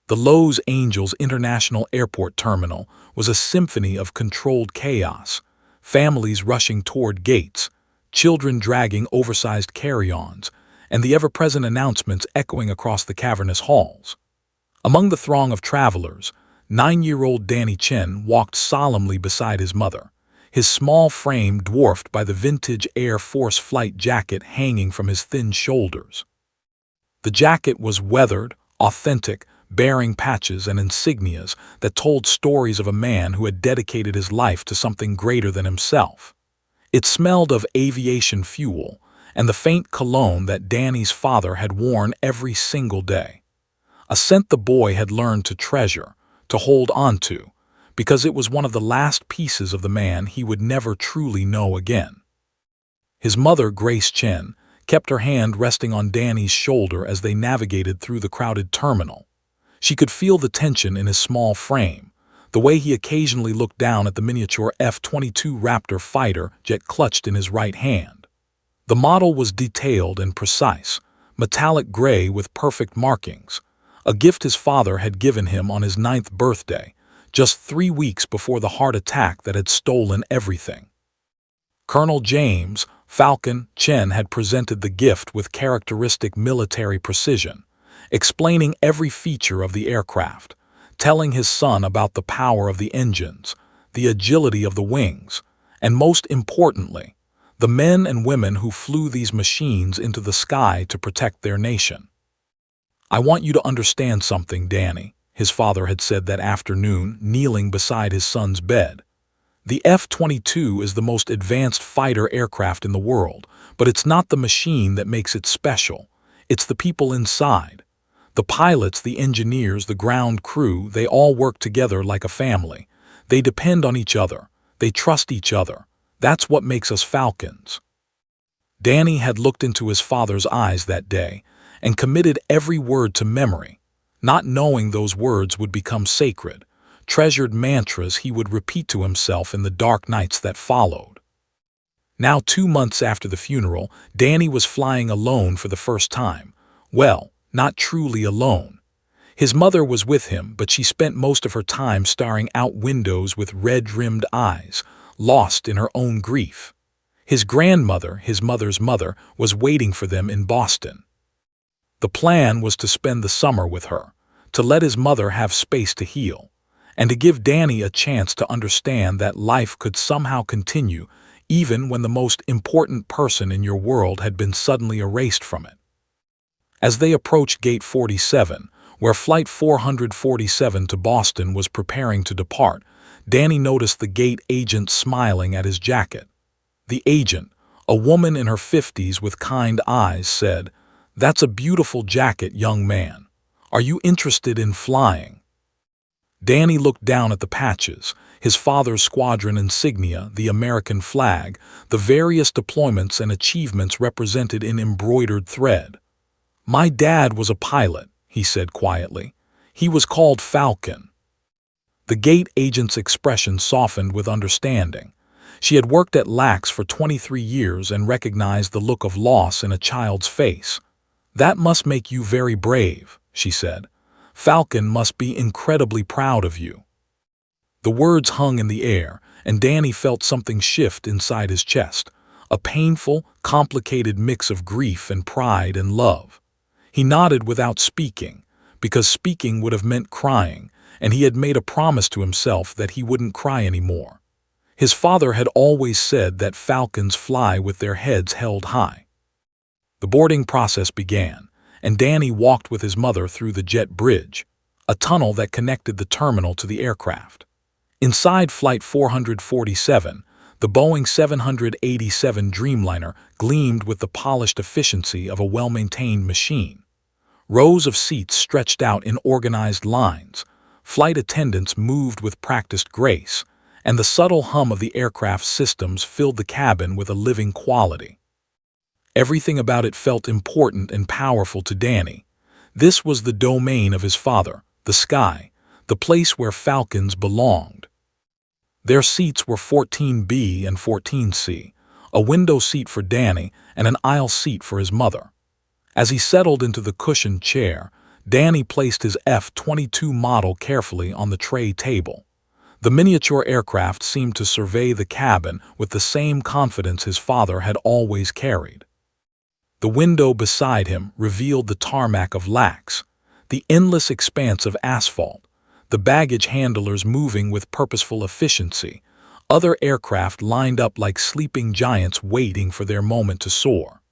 The Los Angeles International Airport terminal was a symphony of controlled chaos, families rushing toward gates, children dragging oversized carry-ons, and the ever-present announcements echoing across the cavernous halls. Among the throng of travelers, 9-year-old Danny Chen walked solemnly beside his mother, his small frame dwarfed by the vintage Air Force flight jacket hanging from his thin shoulders. The jacket was weathered, authentic, bearing patches and insignias that told stories of a man who had dedicated his life to something greater than himself. It smelled of aviation fuel and the faint cologne that Danny's father had worn every single day. A scent the boy had learned to treasure, to hold on to, because it was one of the last pieces of the man he would never truly know again. His mother, Grace Chen, kept her hand resting on Danny's shoulder as they navigated through the crowded terminal. She could feel the tension in his small frame, the way he occasionally looked down at the miniature F-22 Raptor fighter jet clutched in his right hand. The model was detailed and precise, metallic gray with perfect markings, a gift his father had given him on his 9th birthday, just 3 weeks before the heart attack that had stolen everything. Colonel James Falcon Chen had presented the gift with characteristic military precision, explaining every feature of the aircraft, telling his son about the power of the engines, the agility of the wings, and most importantly, the men and women who flew these machines into the sky to protect their nation. "I want you to understand something, Danny," his father had said that afternoon, kneeling beside his son's bed. "The F-22 is the most advanced fighter aircraft in the world, but it's not the machine that makes it special. It's the people inside. The pilots, the engineers, the ground crew, they all work together like a family. They depend on each other. They trust each other. That's what makes us Falcons." Danny had looked into his father's eyes that day and committed every word to memory, not knowing those words would become sacred, treasured mantras he would repeat to himself in the dark nights that followed. Now, 2 months after the funeral, Danny was flying alone for the first time. Well, not truly alone. His mother was with him, but she spent most of her time staring out windows with red-rimmed eyes, lost in her own grief. His grandmother, his mother's mother, was waiting for them in Boston. The plan was to spend the summer with her, to let his mother have space to heal, and to give Danny a chance to understand that life could somehow continue even when the most important person in your world had been suddenly erased from it. As they approached Gate 47, where Flight 447 to Boston was preparing to depart, Danny noticed the gate agent smiling at his jacket. The agent, a woman in her 50s with kind eyes, said, "That's a beautiful jacket, young man. Are you interested in flying?" Danny looked down at the patches, his father's squadron insignia, the American flag, the various deployments and achievements represented in embroidered thread. "My dad was a pilot," he said quietly. "He was called Falcon." The gate agent's expression softened with understanding. She had worked at LAX for 23 years and recognized the look of loss in a child's face. "That must make you very brave," she said. "Falcon must be incredibly proud of you." The words hung in the air, and Danny felt something shift inside his chest, a painful, complicated mix of grief and pride and love. He nodded without speaking, because speaking would have meant crying, and he had made a promise to himself that he wouldn't cry anymore. His father had always said that falcons fly with their heads held high. The boarding process began, and Danny walked with his mother through the jet bridge, a tunnel that connected the terminal to the aircraft. Inside Flight 447, the Boeing 787 Dreamliner gleamed with the polished efficiency of a well-maintained machine. Rows of seats stretched out in organized lines, flight attendants moved with practiced grace, and the subtle hum of the aircraft's systems filled the cabin with a living quality. Everything about it felt important and powerful to Danny. This was the domain of his father, the sky, the place where falcons belonged. Their seats were 14B and 14C, a window seat for Danny and an aisle seat for his mother. As he settled into the cushioned chair, Danny placed his F-22 model carefully on the tray table. The miniature aircraft seemed to survey the cabin with the same confidence his father had always carried. The window beside him revealed the tarmac of Lax, the endless expanse of asphalt, the baggage handlers moving with purposeful efficiency, other aircraft lined up like sleeping giants waiting for their moment to soar.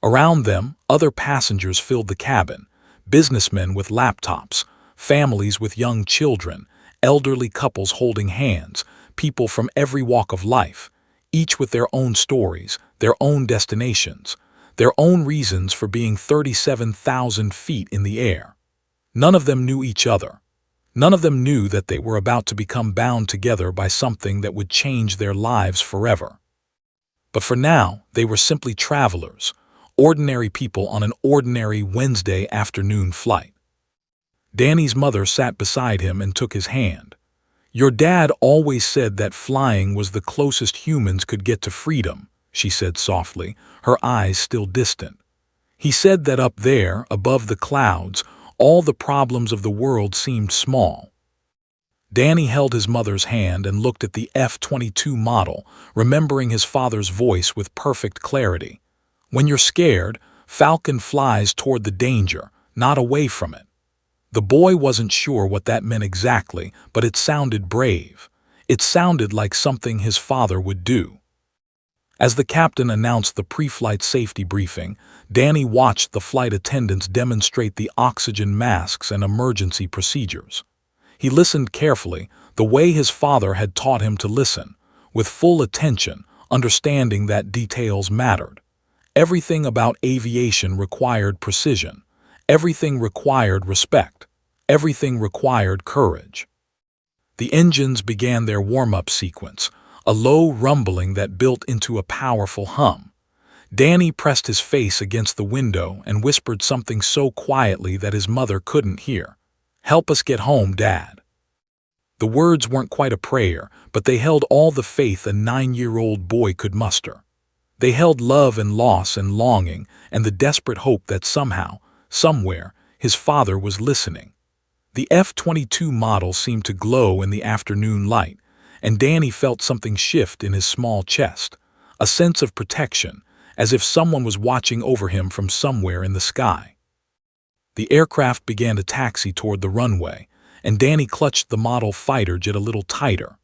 Around them, other passengers filled the cabin, businessmen with laptops, families with young children, elderly couples holding hands, people from every walk of life, each with their own stories, their own destinations, their own reasons for being 37,000 feet in the air. None of them knew each other. None of them knew that they were about to become bound together by something that would change their lives forever. But for now, they were simply travelers, ordinary people on an ordinary Wednesday afternoon flight. Danny's mother sat beside him and took his hand. "Your dad always said that flying was the closest humans could get to freedom," she said softly, her eyes still distant. "He said that up there, above the clouds, all the problems of the world seemed small." Danny held his mother's hand and looked at the F-22 model, remembering his father's voice with perfect clarity. "When you're scared, Falcon flies toward the danger, not away from it." The boy wasn't sure what that meant exactly, but it sounded brave. It sounded like something his father would do. As the captain announced the pre-flight safety briefing, Danny watched the flight attendants demonstrate the oxygen masks and emergency procedures. He listened carefully, the way his father had taught him to listen, with full attention, understanding that details mattered. Everything about aviation required precision. Everything required respect. Everything required courage. The engines began their warm-up sequence, a low rumbling that built into a powerful hum. Danny pressed his face against the window and whispered something so quietly that his mother couldn't hear. "Help us get home, Dad." The words weren't quite a prayer, but they held all the faith a 9-year-old boy could muster. They held love and loss and longing and the desperate hope that somehow, somewhere, his father was listening. The F-22 model seemed to glow in the afternoon light, and Danny felt something shift in his small chest, a sense of protection, as if someone was watching over him from somewhere in the sky. The aircraft began to taxi toward the runway, and Danny clutched the model fighter jet a little tighter.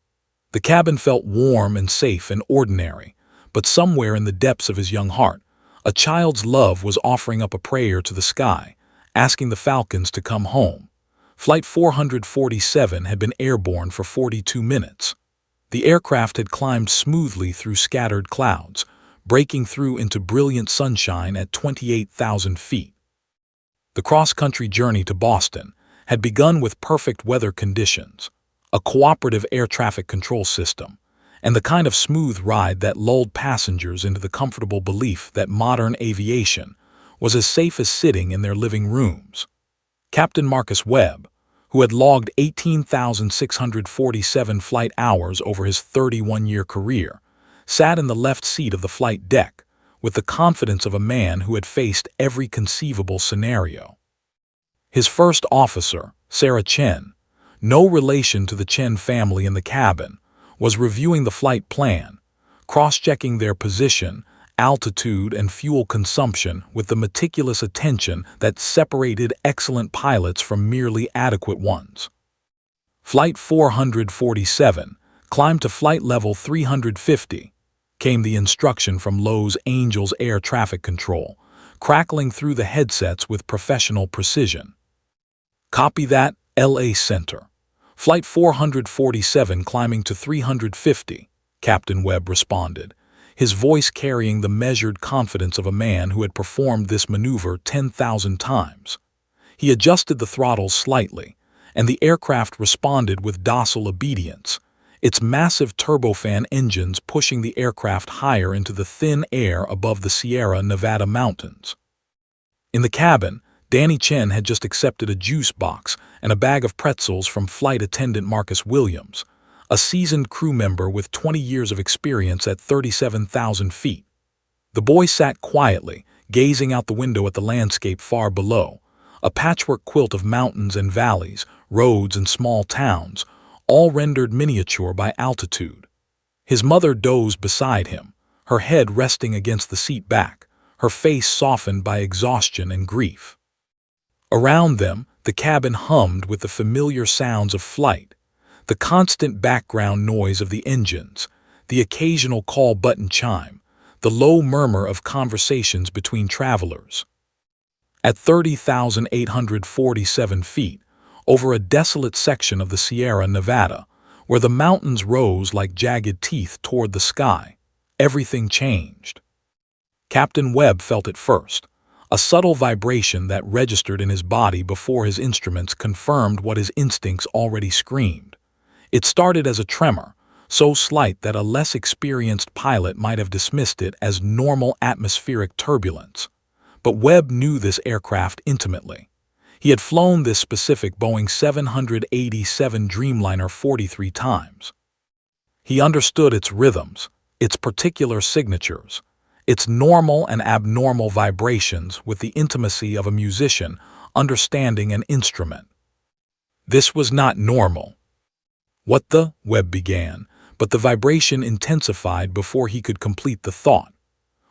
The cabin felt warm and safe and ordinary, but somewhere in the depths of his young heart, a child's love was offering up a prayer to the sky, asking the Falcons to come home. Flight 447 had been airborne for 42 minutes. The aircraft had climbed smoothly through scattered clouds, breaking through into brilliant sunshine at 28,000 feet. The cross-country journey to Boston had begun with perfect weather conditions, a cooperative air traffic control system, and the kind of smooth ride that lulled passengers into the comfortable belief that modern aviation was as safe as sitting in their living rooms. Captain Marcus Webb, who had logged 18,647 flight hours over his 31-year career, sat in the left seat of the flight deck with the confidence of a man who had faced every conceivable scenario. His first officer, Sarah Chen, no relation to the Chen family in the cabin, was reviewing the flight plan, cross-checking their position, altitude, and fuel consumption with the meticulous attention that separated excellent pilots from merely adequate ones. Flight 447 climbed to flight level 350, came the instruction from Los Angeles Air Traffic Control, crackling through the headsets with professional precision. "Copy that, LA Center. Flight 447 climbing to 350, Captain Webb responded, his voice carrying the measured confidence of a man who had performed this maneuver 10,000 times. He adjusted the throttles slightly, and the aircraft responded with docile obedience, its massive turbofan engines pushing the aircraft higher into the thin air above the Sierra Nevada mountains. In the cabin, Danny Chen had just accepted a juice box and a bag of pretzels from flight attendant Marcus Williams, a seasoned crew member with 20 years of experience at 37,000 feet. The boy sat quietly, gazing out the window at the landscape far below, a patchwork quilt of mountains and valleys, roads and small towns, all rendered miniature by altitude. His mother dozed beside him, her head resting against the seat back, her face softened by exhaustion and grief. Around them, the cabin hummed with the familiar sounds of flight, the constant background noise of the engines, the occasional call button chime, the low murmur of conversations between travelers. At 30,847 feet, over a desolate section of the Sierra Nevada, where the mountains rose like jagged teeth toward the sky, everything changed. Captain Webb felt it first, a subtle vibration that registered in his body before his instruments confirmed what his instincts already screamed. It started as a tremor, so slight that a less experienced pilot might have dismissed it as normal atmospheric turbulence. But Webb knew this aircraft intimately. He had flown this specific Boeing 787 Dreamliner 43 times. He understood its rhythms, its particular signatures, its normal and abnormal vibrations with the intimacy of a musician understanding an instrument. This was not normal. "What the?" Webb began, but the vibration intensified before he could complete the thought.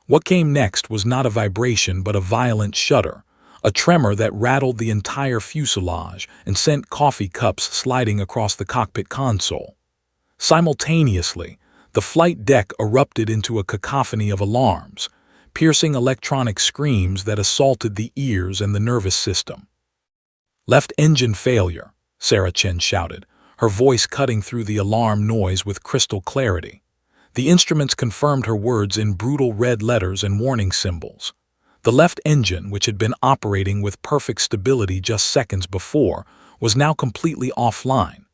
What came next was not a vibration but a violent shudder, a tremor that rattled the entire fuselage and sent coffee cups sliding across the cockpit console. Simultaneously, the flight deck erupted into a cacophony of alarms, piercing electronic screams that assaulted the ears and the nervous system. "Left engine failure," Sarah Chen shouted, her voice cutting through the alarm noise with crystal clarity. The instruments confirmed her words in brutal red letters and warning symbols. The left engine, which had been operating with perfect stability just seconds before, was now completely offline.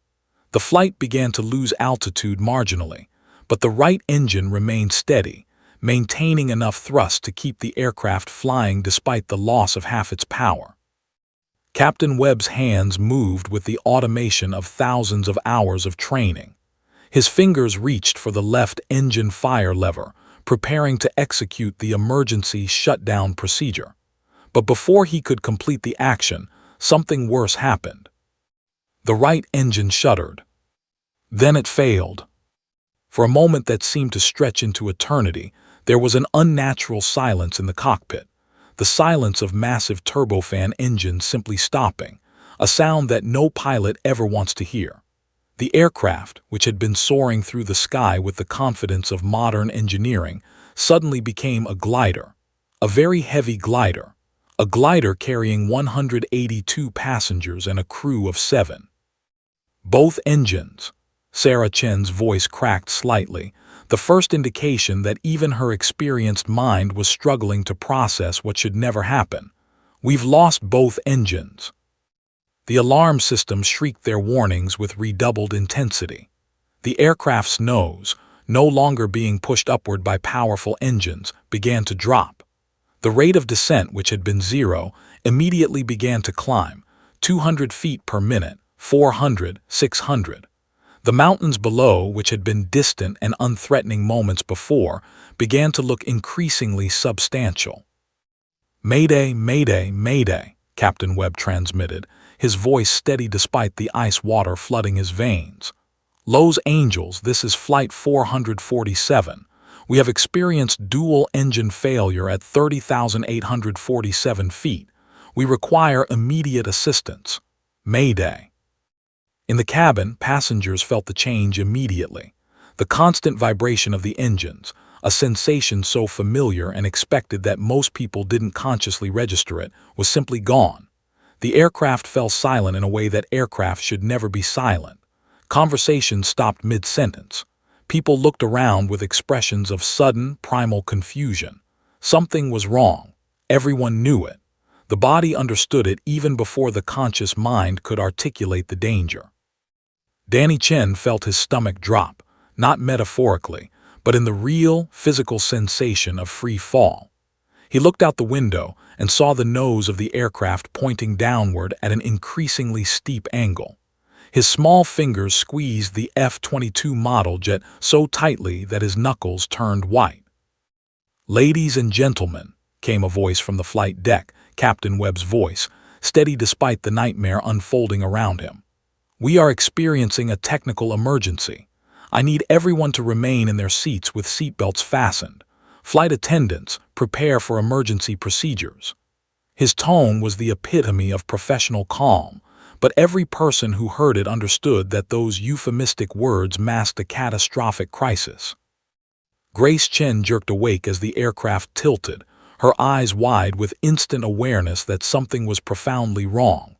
The flight began to lose altitude marginally, but the right engine remained steady, maintaining enough thrust to keep the aircraft flying despite the loss of half its power. Captain Webb's hands moved with the automation of thousands of hours of training. His fingers reached for the left engine fire lever, preparing to execute the emergency shutdown procedure. But before he could complete the action, something worse happened. The right engine shuddered. Then it failed. For a moment that seemed to stretch into eternity, there was an unnatural silence in the cockpit, the silence of massive turbofan engines simply stopping, a sound that no pilot ever wants to hear. The aircraft, which had been soaring through the sky with the confidence of modern engineering, suddenly became a glider, a very heavy glider, a glider carrying 182 passengers and a crew of 7. Both engines. Sarah Chen's voice cracked slightly, the first indication that even her experienced mind was struggling to process what should never happen. "We've lost both engines." The alarm systems shrieked their warnings with redoubled intensity. The aircraft's nose, no longer being pushed upward by powerful engines, began to drop. The rate of descent, which had been 0, immediately began to climb, 200 feet per minute, 400, 600. The mountains below, which had been distant and unthreatening moments before, began to look increasingly substantial. "Mayday, mayday, mayday," Captain Webb transmitted, his voice steady despite the ice water flooding his veins. "Los Angeles, this is Flight 447. We have experienced dual engine failure at 30,847 feet. We require immediate assistance. Mayday." In the cabin, passengers felt the change immediately. The constant vibration of the engines, a sensation so familiar and expected that most people didn't consciously register it, was simply gone. The aircraft fell silent in a way that aircraft should never be silent. Conversation stopped mid-sentence. People looked around with expressions of sudden, primal confusion. Something was wrong. Everyone knew it. The body understood it even before the conscious mind could articulate the danger. Danny Chen felt his stomach drop, not metaphorically, but in the real, physical sensation of free fall. He looked out the window and saw the nose of the aircraft pointing downward at an increasingly steep angle. His small fingers squeezed the F-22 model jet so tightly that his knuckles turned white. "Ladies and gentlemen," came a voice from the flight deck, Captain Webb's voice, steady despite the nightmare unfolding around him. "We are experiencing a technical emergency. I need everyone to remain in their seats with seatbelts fastened. Flight attendants, prepare for emergency procedures." His tone was the epitome of professional calm, but every person who heard it understood that those euphemistic words masked a catastrophic crisis. Grace Chen jerked awake as the aircraft tilted, her eyes wide with instant awareness that something was profoundly wrong.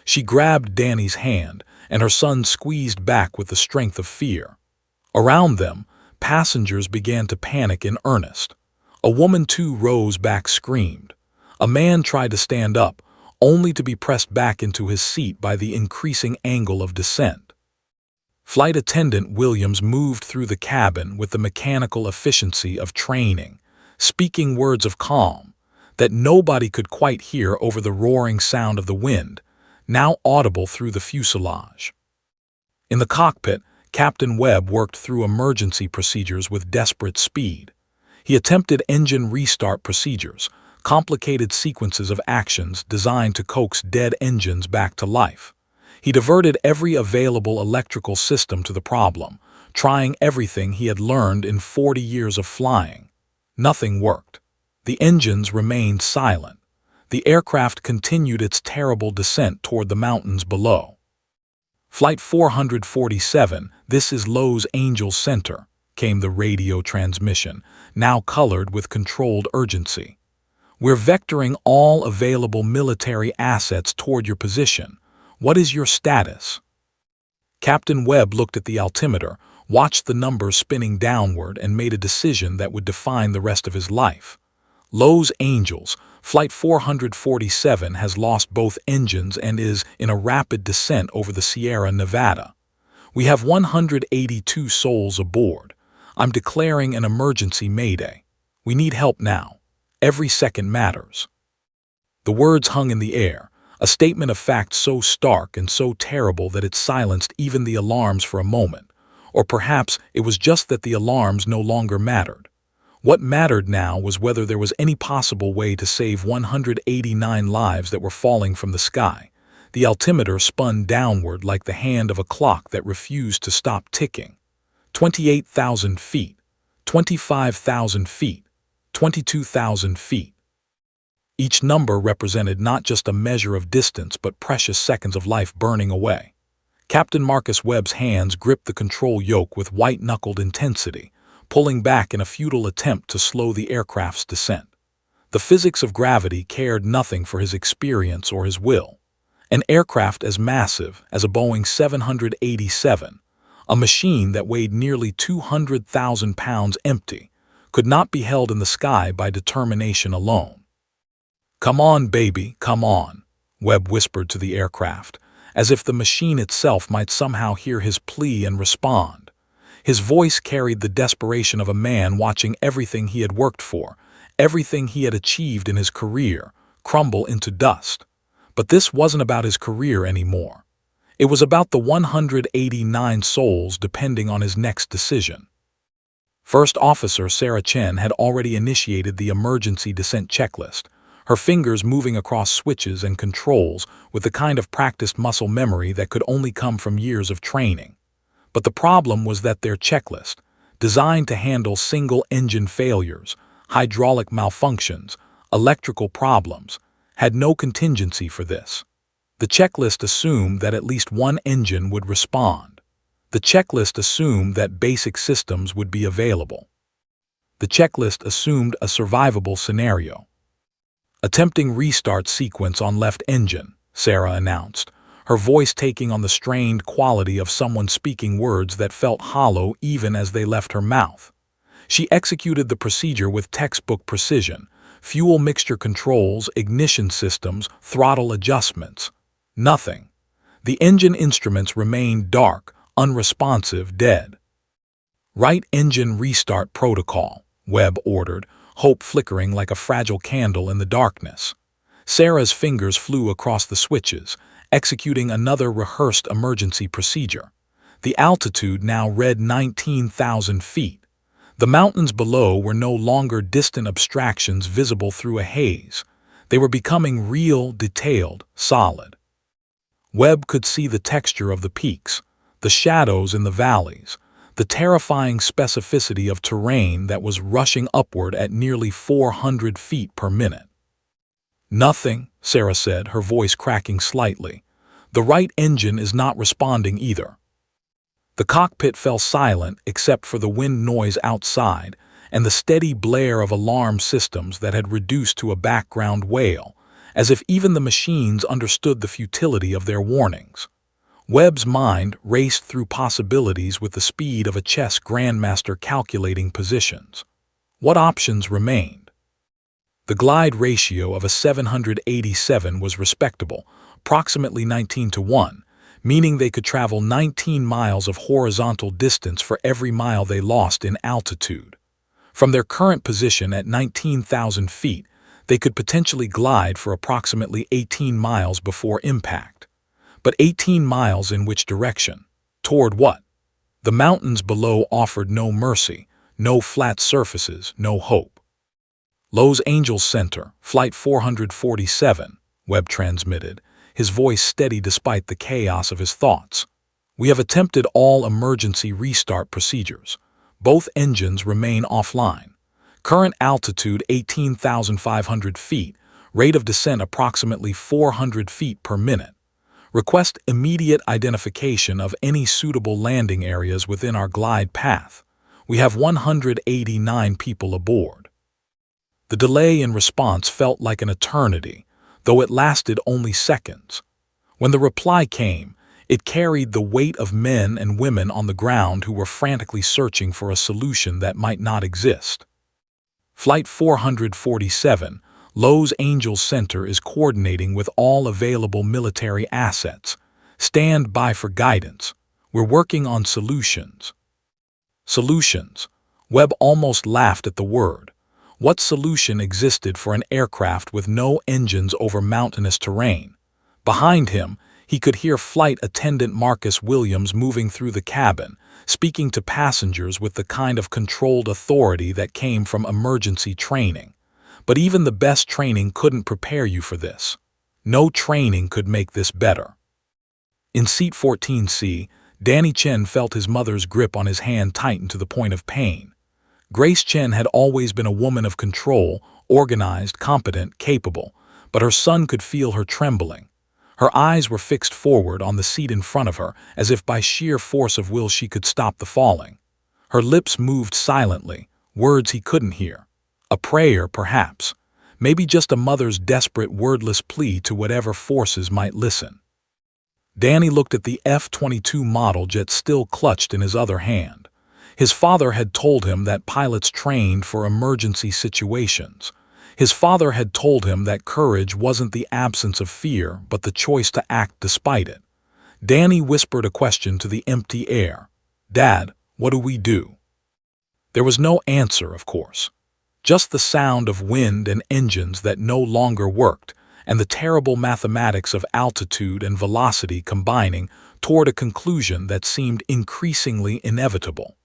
She grabbed Danny's hand, and her son squeezed back with the strength of fear. Around them, passengers began to panic in earnest. A woman too rose back, screamed. A man tried to stand up, only to be pressed back into his seat by the increasing angle of descent. Flight attendant Williams moved through the cabin with the mechanical efficiency of training, speaking words of calm that nobody could quite hear over the roaring sound of the wind, now audible through the fuselage. In the cockpit, Captain Webb worked through emergency procedures with desperate speed. He attempted engine restart procedures, complicated sequences of actions designed to coax dead engines back to life. He diverted every available electrical system to the problem, trying everything he had learned in 40 years of flying. Nothing worked. The engines remained silent. The aircraft continued its terrible descent toward the mountains below. "Flight 447, this is Los Angeles Center," came the radio transmission, now colored with controlled urgency. "We're vectoring all available military assets toward your position. What is your status?" Captain Webb looked at the altimeter, watched the numbers spinning downward, and made a decision that would define the rest of his life. "Los Angeles, Flight 447 has lost both engines and is in a rapid descent over the Sierra Nevada. We have 182 souls aboard. I'm declaring an emergency mayday. We need help now. Every second matters." The words hung in the air, a statement of fact so stark and so terrible that it silenced even the alarms for a moment. Or perhaps it was just that the alarms no longer mattered. What mattered now was whether there was any possible way to save 189 lives that were falling from the sky. The altimeter spun downward like the hand of a clock that refused to stop ticking. 28,000 feet, 25,000 feet, 22,000 feet. Each number represented not just a measure of distance but precious seconds of life burning away. Captain Marcus Webb's hands gripped the control yoke with white-knuckled intensity, pulling back in a futile attempt to slow the aircraft's descent. The physics of gravity cared nothing for his experience or his will. An aircraft as massive as a Boeing 787, a machine that weighed nearly 200,000 pounds empty, could not be held in the sky by determination alone. "Come on, baby, come on," Webb whispered to the aircraft, as if the machine itself might somehow hear his plea and respond. His voice carried the desperation of a man watching everything he had worked for, everything he had achieved in his career, crumble into dust. But this wasn't about his career anymore. It was about the 189 souls depending on his next decision. First Officer Sarah Chen had already initiated the emergency descent checklist, her fingers moving across switches and controls with the kind of practiced muscle memory that could only come from years of training. But the problem was that their checklist, designed to handle single-engine failures, hydraulic malfunctions, electrical problems, had no contingency for this. The checklist assumed that at least one engine would respond. The checklist assumed that basic systems would be available. The checklist assumed a survivable scenario. "Attempting restart sequence on left engine," Sarah announced, her voice taking on the strained quality of someone speaking words that felt hollow even as they left her mouth. She executed the procedure with textbook precision: fuel mixture controls, ignition systems, throttle adjustments. Nothing. The engine instruments remained dark, unresponsive, dead. "Right engine restart protocol," Webb ordered, hope flickering like a fragile candle in the darkness. Sarah's fingers flew across the switches, executing another rehearsed emergency procedure. The altitude now read 19,000 feet. The mountains below were no longer distant abstractions visible through a haze. They were becoming real, detailed, solid. Webb could see the texture of the peaks, the shadows in the valleys, the terrifying specificity of terrain that was rushing upward at nearly 400 feet per minute. "Nothing," Sarah said, her voice cracking slightly. "The right engine is not responding either." The cockpit fell silent except for the wind noise outside and the steady blare of alarm systems that had reduced to a background wail, as if even the machines understood the futility of their warnings. Webb's mind raced through possibilities with the speed of a chess grandmaster calculating positions. What options remained? The glide ratio of a 787 was respectable, approximately 19-1, meaning they could travel 19 miles of horizontal distance for every mile they lost in altitude. From their current position at 19,000 feet, they could potentially glide for approximately 18 miles before impact. But 18 miles in which direction? Toward what? The mountains below offered no mercy, no flat surfaces, no hope. "Los Angeles Center, Flight 447, Webb transmitted, his voice steady despite the chaos of his thoughts. "We have attempted all emergency restart procedures. Both engines remain offline. Current altitude 18,500 feet, rate of descent approximately 400 feet per minute. Request immediate identification of any suitable landing areas within our glide path. We have 189 people aboard." The delay in response felt like an eternity, though it lasted only seconds. When the reply came, it carried the weight of men and women on the ground who were frantically searching for a solution that might not exist. "Flight 447, Los Angeles Center is coordinating with all available military assets. Stand by for guidance. We're working on solutions." Solutions. Webb almost laughed at the word. What solution existed for an aircraft with no engines over mountainous terrain? Behind him, he could hear flight attendant Marcus Williams moving through the cabin, speaking to passengers with the kind of controlled authority that came from emergency training. But even the best training couldn't prepare you for this. No training could make this better. In seat 14C, Danny Chen felt his mother's grip on his hand tighten to the point of pain. Grace Chen had always been a woman of control, organized, competent, capable, but her son could feel her trembling. Her eyes were fixed forward on the seat in front of her, as if by sheer force of will she could stop the falling. Her lips moved silently, words he couldn't hear. A prayer, perhaps. Maybe just a mother's desperate, wordless plea to whatever forces might listen. Danny looked at the F-22 model jet still clutched in his other hand. His father had told him that pilots trained for emergency situations. His father had told him that courage wasn't the absence of fear, but the choice to act despite it. Danny whispered a question to the empty air. "Dad, what do we do?" There was no answer, of course. Just the sound of wind and engines that no longer worked, and the terrible mathematics of altitude and velocity combining toward a conclusion that seemed increasingly inevitable.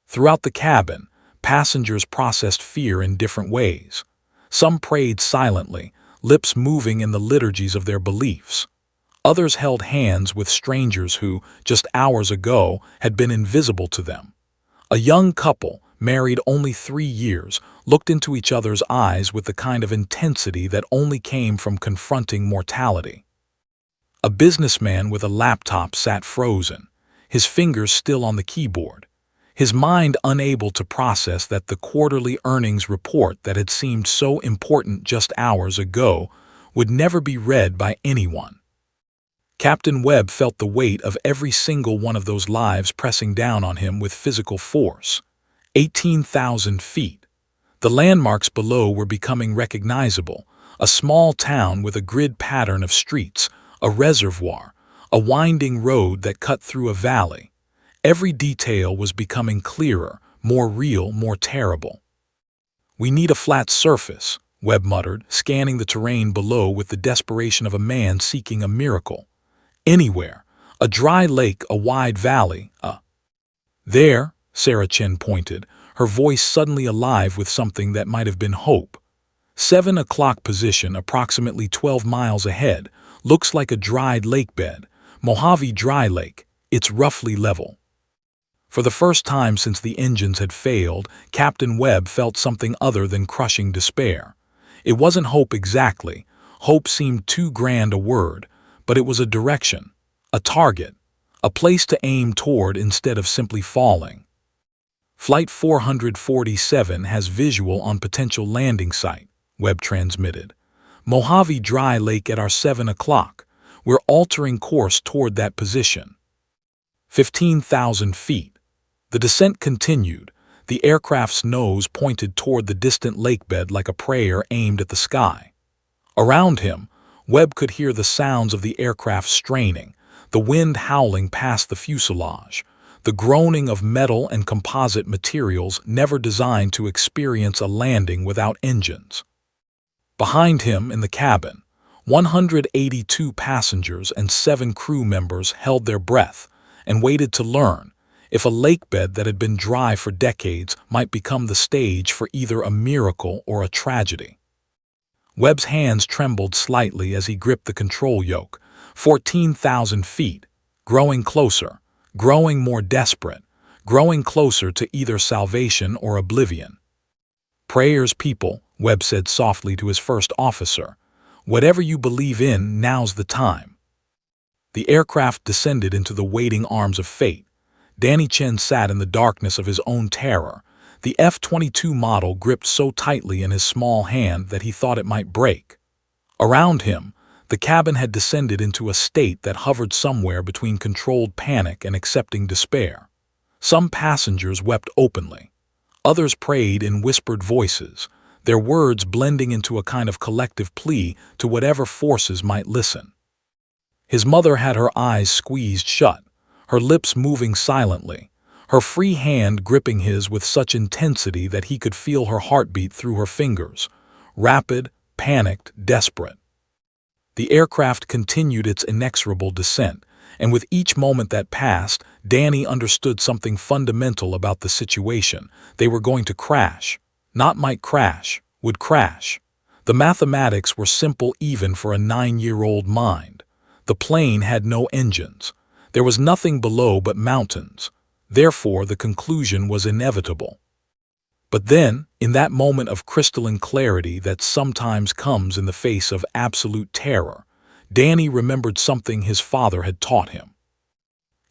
Throughout the cabin, passengers processed fear in different ways. Some prayed silently, lips moving in the liturgies of their beliefs. Others held hands with strangers who, just hours ago, had been invisible to them. A young couple, married only 3 years, looked into each other's eyes with the kind of intensity that only came from confronting mortality. A businessman with a laptop sat frozen, his fingers still on the keyboard, his mind unable to process that the quarterly earnings report that had seemed so important just hours ago would never be read by anyone. Captain Webb felt the weight of every single one of those lives pressing down on him with physical force. 18,000 feet. The landmarks below were becoming recognizable, a small town with a grid pattern of streets, a reservoir, a winding road that cut through a valley. Every detail was becoming clearer, more real, more terrible. "We need a flat surface," Webb muttered, scanning the terrain below with the desperation of a man seeking a miracle. "Anywhere. A dry lake, a wide valley, There," Sarah Chen pointed, her voice suddenly alive with something that might have been hope. 7 o'clock position approximately 12 miles ahead, looks like a dried lake bed, Mojave Dry Lake. It's roughly level. For the first time since the engines had failed, Captain Webb felt something other than crushing despair. It wasn't hope exactly. Hope seemed too grand a word, but it was a direction, a target, a place to aim toward instead of simply falling. Flight 447 has visual on potential landing site, Webb transmitted. Mojave Dry Lake at our 7 o'clock. We're altering course toward that position. 15,000 feet. The descent continued, the aircraft's nose pointed toward the distant lakebed like a prayer aimed at the sky. Around him, Webb could hear the sounds of the aircraft straining, the wind howling past the fuselage, the groaning of metal and composite materials never designed to experience a landing without engines. Behind him in the cabin, 182 passengers and 7 crew members held their breath and waited to learn if a lakebed that had been dry for decades might become the stage for either a miracle or a tragedy. Webb's hands trembled slightly as he gripped the control yoke. 14,000 feet, growing closer, growing more desperate, growing closer to either salvation or oblivion. "Prayers, people," Webb said softly to his first officer. "Whatever you believe in, now's the time." The aircraft descended into the waiting arms of fate. Danny Chen sat in the darkness of his own terror, the F-22 model gripped so tightly in his small hand that he thought it might break. Around him, the cabin had descended into a state that hovered somewhere between controlled panic and accepting despair. Some passengers wept openly. Others prayed in whispered voices, their words blending into a kind of collective plea to whatever forces might listen. His mother had her eyes squeezed shut, her lips moving silently, her free hand gripping his with such intensity that he could feel her heartbeat through her fingers, rapid, panicked, desperate. The aircraft continued its inexorable descent, and with each moment that passed, Danny understood something fundamental about the situation. They were going to crash. Not might crash, would crash. The mathematics were simple even for a 9-year-old mind. The plane had no engines. There was nothing below but mountains. Therefore, the conclusion was inevitable. But then, in that moment of crystalline clarity that sometimes comes in the face of absolute terror, Danny remembered something his father had taught him.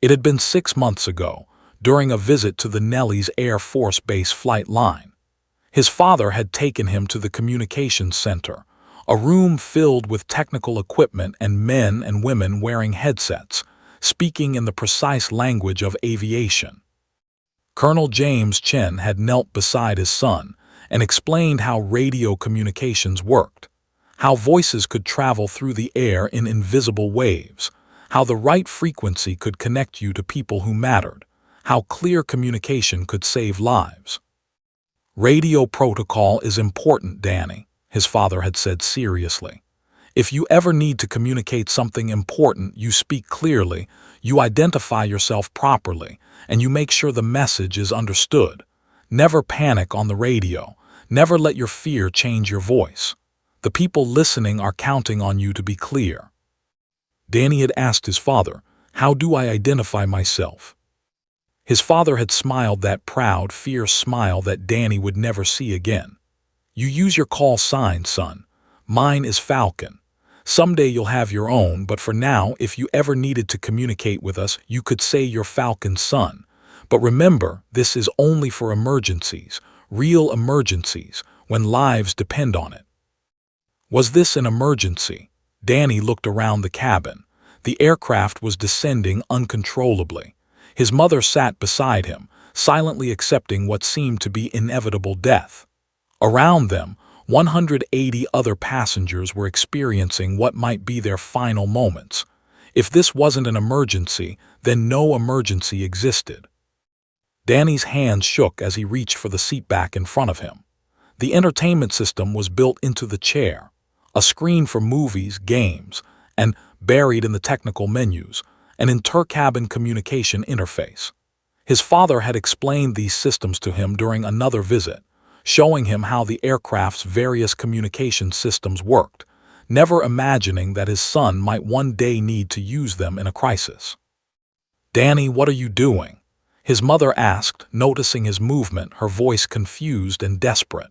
It had been 6 months ago, during a visit to the Nellis Air Force Base flight line. His father had taken him to the communications center, a room filled with technical equipment and men and women wearing headsets, speaking in the precise language of aviation. Colonel James Chen had knelt beside his son and explained how radio communications worked, how voices could travel through the air in invisible waves, how the right frequency could connect you to people who mattered, how clear communication could save lives. "Radio protocol is important, Danny," his father had said seriously. "If you ever need to communicate something important, you speak clearly, you identify yourself properly, and you make sure the message is understood. Never panic on the radio. Never let your fear change your voice. The people listening are counting on you to be clear." Danny had asked his father, "How do I identify myself?" His father had smiled that proud, fierce smile that Danny would never see again. "You use your call sign, son. Mine is Falcon. Someday you'll have your own, but for now, if you ever needed to communicate with us, you could say you're Falcon's son. But remember, this is only for emergencies, real emergencies, when lives depend on it." Was this an emergency? Danny looked around the cabin. The aircraft was descending uncontrollably. His mother sat beside him, silently accepting what seemed to be inevitable death. Around them, 180 other passengers were experiencing what might be their final moments. If this wasn't an emergency, then no emergency existed. Danny's hands shook as he reached for the seat back in front of him. The entertainment system was built into the chair, a screen for movies, games, and, buried in the technical menus, an inter-cabin communication interface. His father had explained these systems to him during another visit, showing him how the aircraft's various communication systems worked, never imagining that his son might one day need to use them in a crisis. "Danny, what are you doing?" his mother asked, noticing his movement, her voice confused and desperate.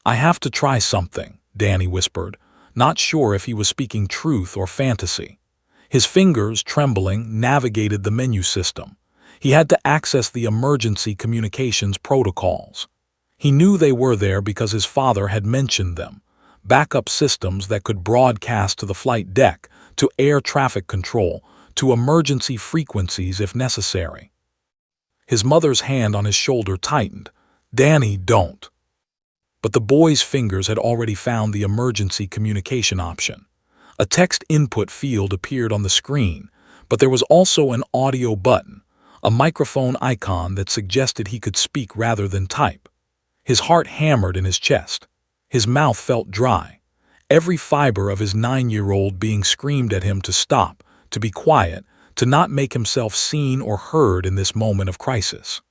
"I have to try something," Danny whispered, not sure if he was speaking truth or fantasy. His fingers, trembling, navigated the menu system. He had to access the emergency communications protocols. He knew they were there because his father had mentioned them, backup systems that could broadcast to the flight deck, to air traffic control, to emergency frequencies if necessary. His mother's hand on his shoulder tightened. "Danny, don't." But the boy's fingers had already found the emergency communication option. A text input field appeared on the screen, but there was also an audio button, a microphone icon that suggested he could speak rather than type. His heart hammered in his chest. His mouth felt dry. Every fiber of his 9-year-old being screamed at him to stop, to be quiet, to not make himself seen or heard in this moment of crisis.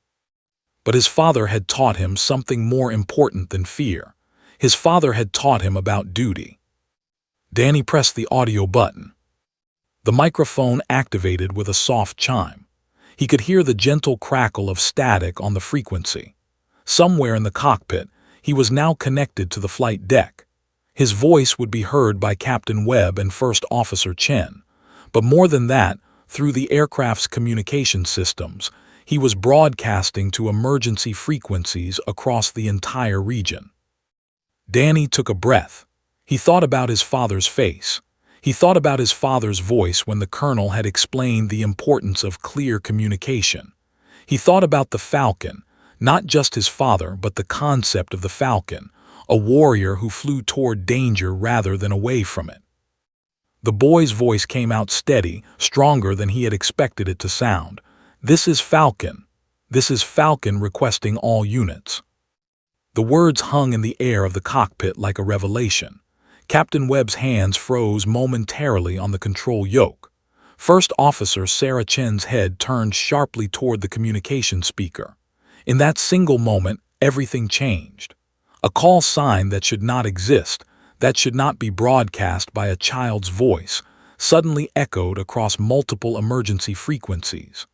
But his father had taught him something more important than fear. His father had taught him about duty. Danny pressed the audio button. The microphone activated with a soft chime. He could hear the gentle crackle of static on the frequency. Somewhere in the cockpit, he was now connected to the flight deck. His voice would be heard by Captain Webb and First Officer Chen. But more than that, through the aircraft's communication systems, he was broadcasting to emergency frequencies across the entire region. Danny took a breath. He thought about his father's face. He thought about his father's voice when the colonel had explained the importance of clear communication. He thought about the Falcon, not just his father, but the concept of the Falcon, a warrior who flew toward danger rather than away from it. The boy's voice came out steady, stronger than he had expected it to sound. "This is Falcon. This is Falcon requesting all units." The words hung in the air of the cockpit like a revelation. Captain Webb's hands froze momentarily on the control yoke. First Officer Sarah Chen's head turned sharply toward the communication speaker. In that single moment, everything changed. A call sign that should not exist, that should not be broadcast by a child's voice, suddenly echoed across multiple emergency frequencies.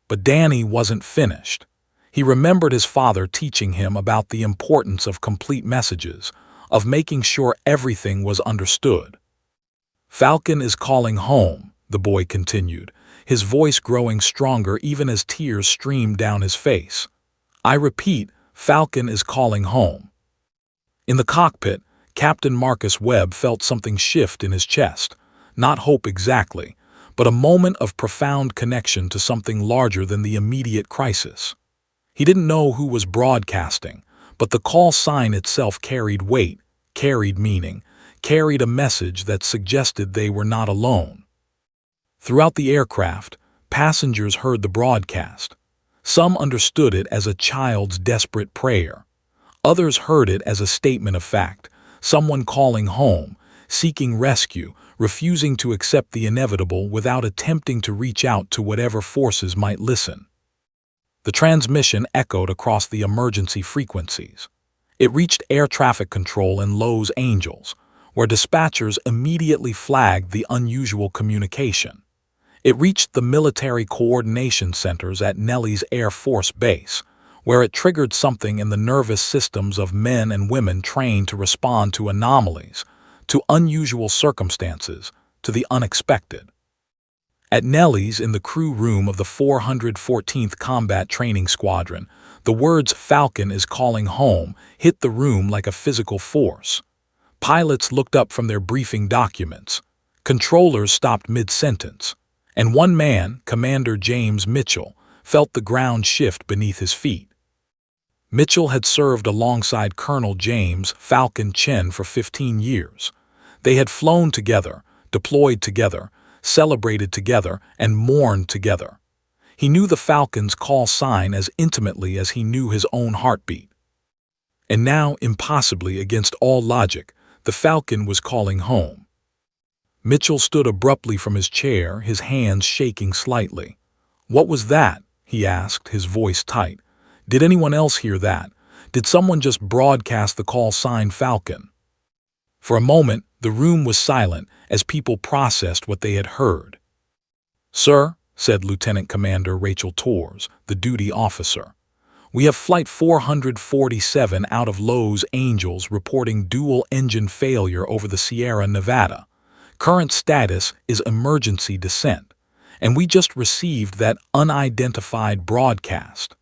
But Danny wasn't finished. He remembered his father teaching him about the importance of complete messages, of making sure everything was understood. "Falcon is calling home," the boy continued, his voice growing stronger even as tears streamed down his face. "I repeat, Falcon is calling home." In the cockpit, Captain Marcus Webb felt something shift in his chest. Not hope exactly, but a moment of profound connection to something larger than the immediate crisis. He didn't know who was broadcasting, but the call sign itself carried weight, carried meaning, carried a message that suggested they were not alone. Throughout the aircraft, passengers heard the broadcast. Some understood it as a child's desperate prayer. Others heard it as a statement of fact, someone calling home, seeking rescue, refusing to accept the inevitable without attempting to reach out to whatever forces might listen. The transmission echoed across the emergency frequencies. It reached air traffic control in Los Angeles, where dispatchers immediately flagged the unusual communication. It reached the military coordination centers at Nellis Air Force Base, where it triggered something in the nervous systems of men and women trained to respond to anomalies, to unusual circumstances, to the unexpected. At Nellis, in the crew room of the 414th Combat Training Squadron, the words "Falcon is calling home" hit the room like a physical force. Pilots looked up from their briefing documents. Controllers stopped mid-sentence. And one man, Commander James Mitchell, felt the ground shift beneath his feet. Mitchell had served alongside Colonel James Falcon Chen for 15 years. They had flown together, deployed together, celebrated together, and mourned together. He knew the Falcon's call sign as intimately as he knew his own heartbeat. And now, impossibly against all logic, the Falcon was calling home. Mitchell stood abruptly from his chair, his hands shaking slightly. "What was that?" he asked, his voice tight. "Did anyone else hear that? Did someone just broadcast the call sign Falcon? For a moment, the room was silent as people processed what they had heard. "Sir," said Lieutenant Commander Rachel Torres, the duty officer, "we have Flight 447 out of Los Angeles reporting dual-engine failure over the Sierra Nevada. Current status is emergency descent, and we just received that unidentified broadcast."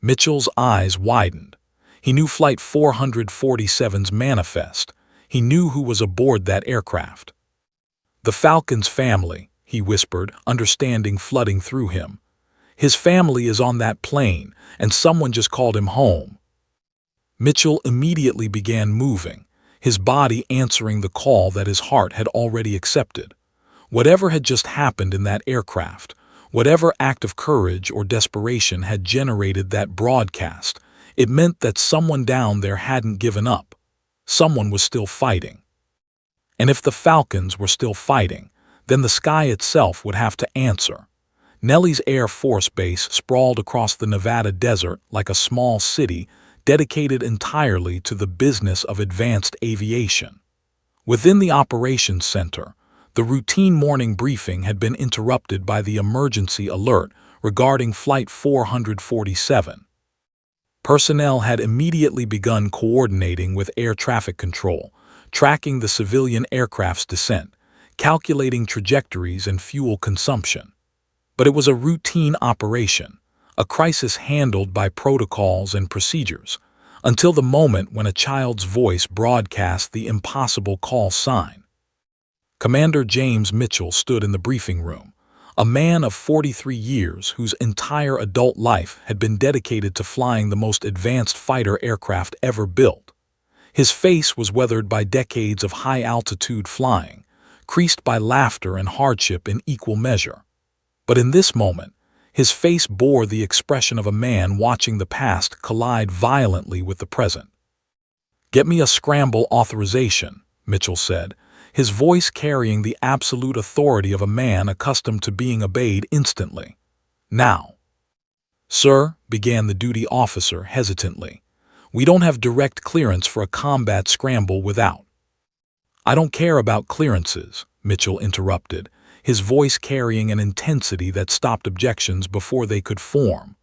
Mitchell's eyes widened. He knew Flight 447's manifest. He knew who was aboard that aircraft. "The Falcon's family," he whispered, understanding flooding through him. "His family is on that plane, and someone just called him home." Mitchell immediately began moving, his body answering the call that his heart had already accepted. Whatever had just happened in that aircraft, whatever act of courage or desperation had generated that broadcast, it meant that someone down there hadn't given up. Someone was still fighting. And if the Falcons were still fighting, then the sky itself would have to answer. Nellis Air Force Base sprawled across the Nevada desert like a small city dedicated entirely to the business of advanced aviation. Within the operations center, the routine morning briefing had been interrupted by the emergency alert regarding Flight 447. Personnel had immediately begun coordinating with air traffic control, tracking the civilian aircraft's descent, calculating trajectories and fuel consumption. But it was a routine operation, a crisis handled by protocols and procedures, until the moment when a child's voice broadcast the impossible call sign. Commander James Mitchell stood in the briefing room, a man of 43 years whose entire adult life had been dedicated to flying the most advanced fighter aircraft ever built. His face was weathered by decades of high-altitude flying, creased by laughter and hardship in equal measure. But in this moment, his face bore the expression of a man watching the past collide violently with the present. "Get me a scramble authorization," Mitchell said, his voice carrying the absolute authority of a man accustomed to being obeyed instantly. "Now." "Sir," began the duty officer hesitantly, "we don't have direct clearance for a combat scramble without—" "I don't care about clearances," Mitchell interrupted, his voice carrying an intensity that stopped objections before they could form.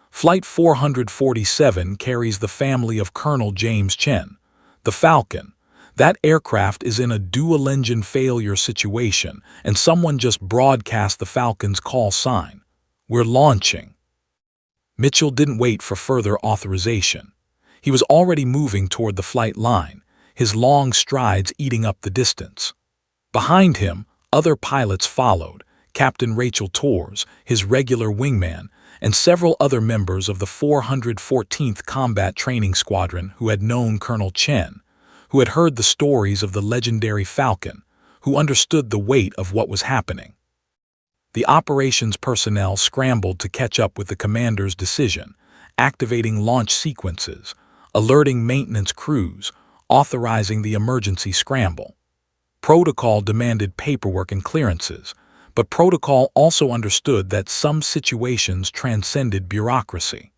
"Flight 447 carries the family of Colonel James Chen, the Falcon. That aircraft is in a dual-engine failure situation, and someone just broadcast the Falcon's call sign. We're launching." Mitchell didn't wait for further authorization. He was already moving toward the flight line, his long strides eating up the distance. Behind him, other pilots followed, Captain Rachel Torres, his regular wingman, and several other members of the 414th Combat Training Squadron who had known Colonel Chen, who had heard the stories of the legendary Falcon, who understood the weight of what was happening. The operations personnel scrambled to catch up with the commander's decision, activating launch sequences, alerting maintenance crews, authorizing the emergency scramble. Protocol demanded paperwork and clearances, but protocol also understood that some situations transcended bureaucracy.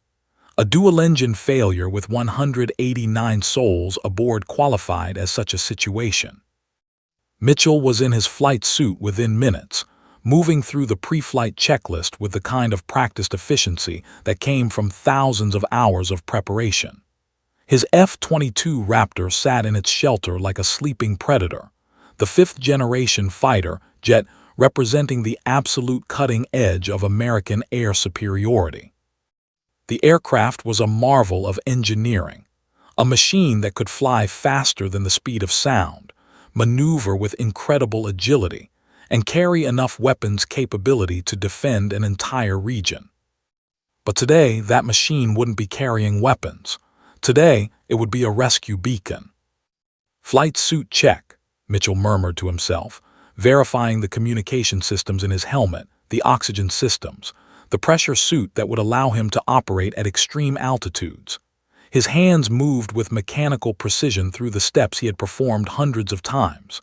A dual-engine failure with 189 souls aboard qualified as such a situation. Mitchell was in his flight suit within minutes, moving through the pre-flight checklist with the kind of practiced efficiency that came from thousands of hours of preparation. His F-22 Raptor sat in its shelter like a sleeping predator, the fifth-generation fighter jet representing the absolute cutting edge of American air superiority. The aircraft was a marvel of engineering, a machine that could fly faster than the speed of sound, maneuver with incredible agility, and carry enough weapons capability to defend an entire region. But today, that machine wouldn't be carrying weapons. Today, it would be a rescue beacon. "Flight suit check," Mitchell murmured to himself, verifying the communication systems in his helmet, the oxygen systems, the pressure suit that would allow him to operate at extreme altitudes. His hands moved with mechanical precision through the steps he had performed hundreds of times.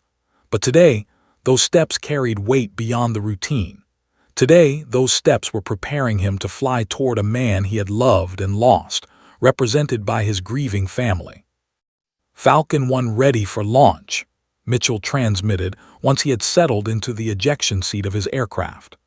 But today, those steps carried weight beyond the routine. Today, those steps were preparing him to fly toward a man he had loved and lost, represented by his grieving family. "Falcon 1 ready for launch," Mitchell transmitted once he had settled into the ejection seat of his aircraft.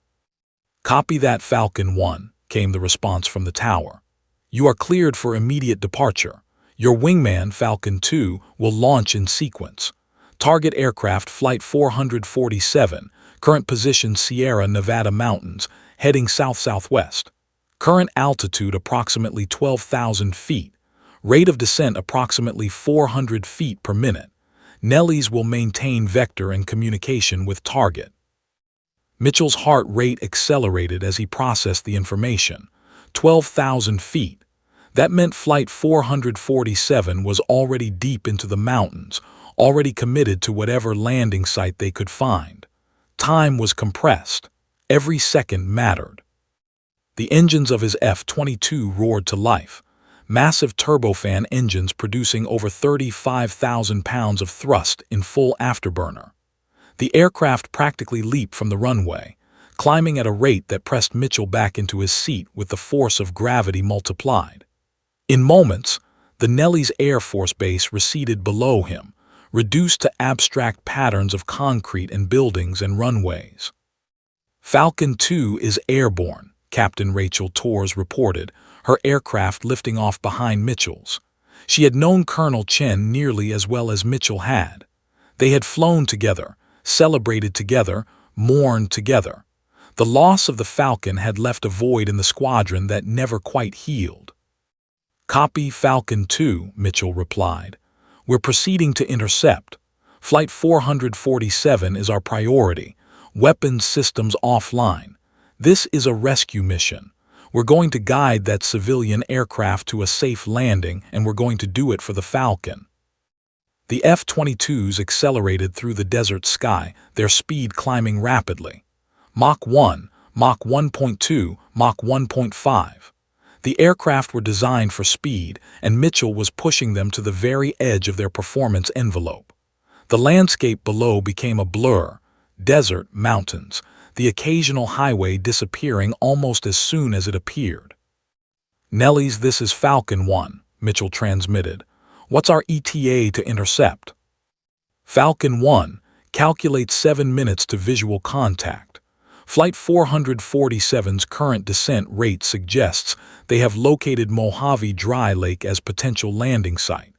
"Copy that, Falcon 1, came the response from the tower. "You are cleared for immediate departure. Your wingman, Falcon 2, will launch in sequence. Target aircraft Flight 447, current position Sierra Nevada Mountains, heading south-southwest. Current altitude approximately 12,000 feet. Rate of descent approximately 400 feet per minute. Nellies will maintain vector and communication with target." Mitchell's heart rate accelerated as he processed the information. 12,000 feet. That meant Flight 447 was already deep into the mountains, already committed to whatever landing site they could find. Time was compressed. Every second mattered. The engines of his F-22 roared to life. Massive turbofan engines producing over 35,000 pounds of thrust in full afterburner. The aircraft practically leaped from the runway, climbing at a rate that pressed Mitchell back into his seat with the force of gravity multiplied. In moments, the Nellis Air Force Base receded below him, reduced to abstract patterns of concrete and buildings and runways. "Falcon 2 is airborne," Captain Rachel Torres reported, her aircraft lifting off behind Mitchell's. She had known Colonel Chen nearly as well as Mitchell had. They had flown together, celebrated together, mourned together. The loss of the Falcon had left a void in the squadron that never quite healed. "Copy, Falcon 2, Mitchell replied. "We're proceeding to intercept. Flight 447 is our priority. Weapons systems offline. This is a rescue mission. We're going to guide that civilian aircraft to a safe landing, and we're going to do it for the Falcon." The F-22s accelerated through the desert sky, their speed climbing rapidly. Mach 1, Mach 1.2, Mach 1.5. The aircraft were designed for speed, and Mitchell was pushing them to the very edge of their performance envelope. The landscape below became a blur: desert, mountains, the occasional highway disappearing almost as soon as it appeared. "Nellies, this is Falcon 1, Mitchell transmitted. "What's our ETA to intercept?" "Falcon 1, calculate 7 minutes to visual contact. Flight 447's current descent rate suggests they have located Mojave Dry Lake as potential landing site.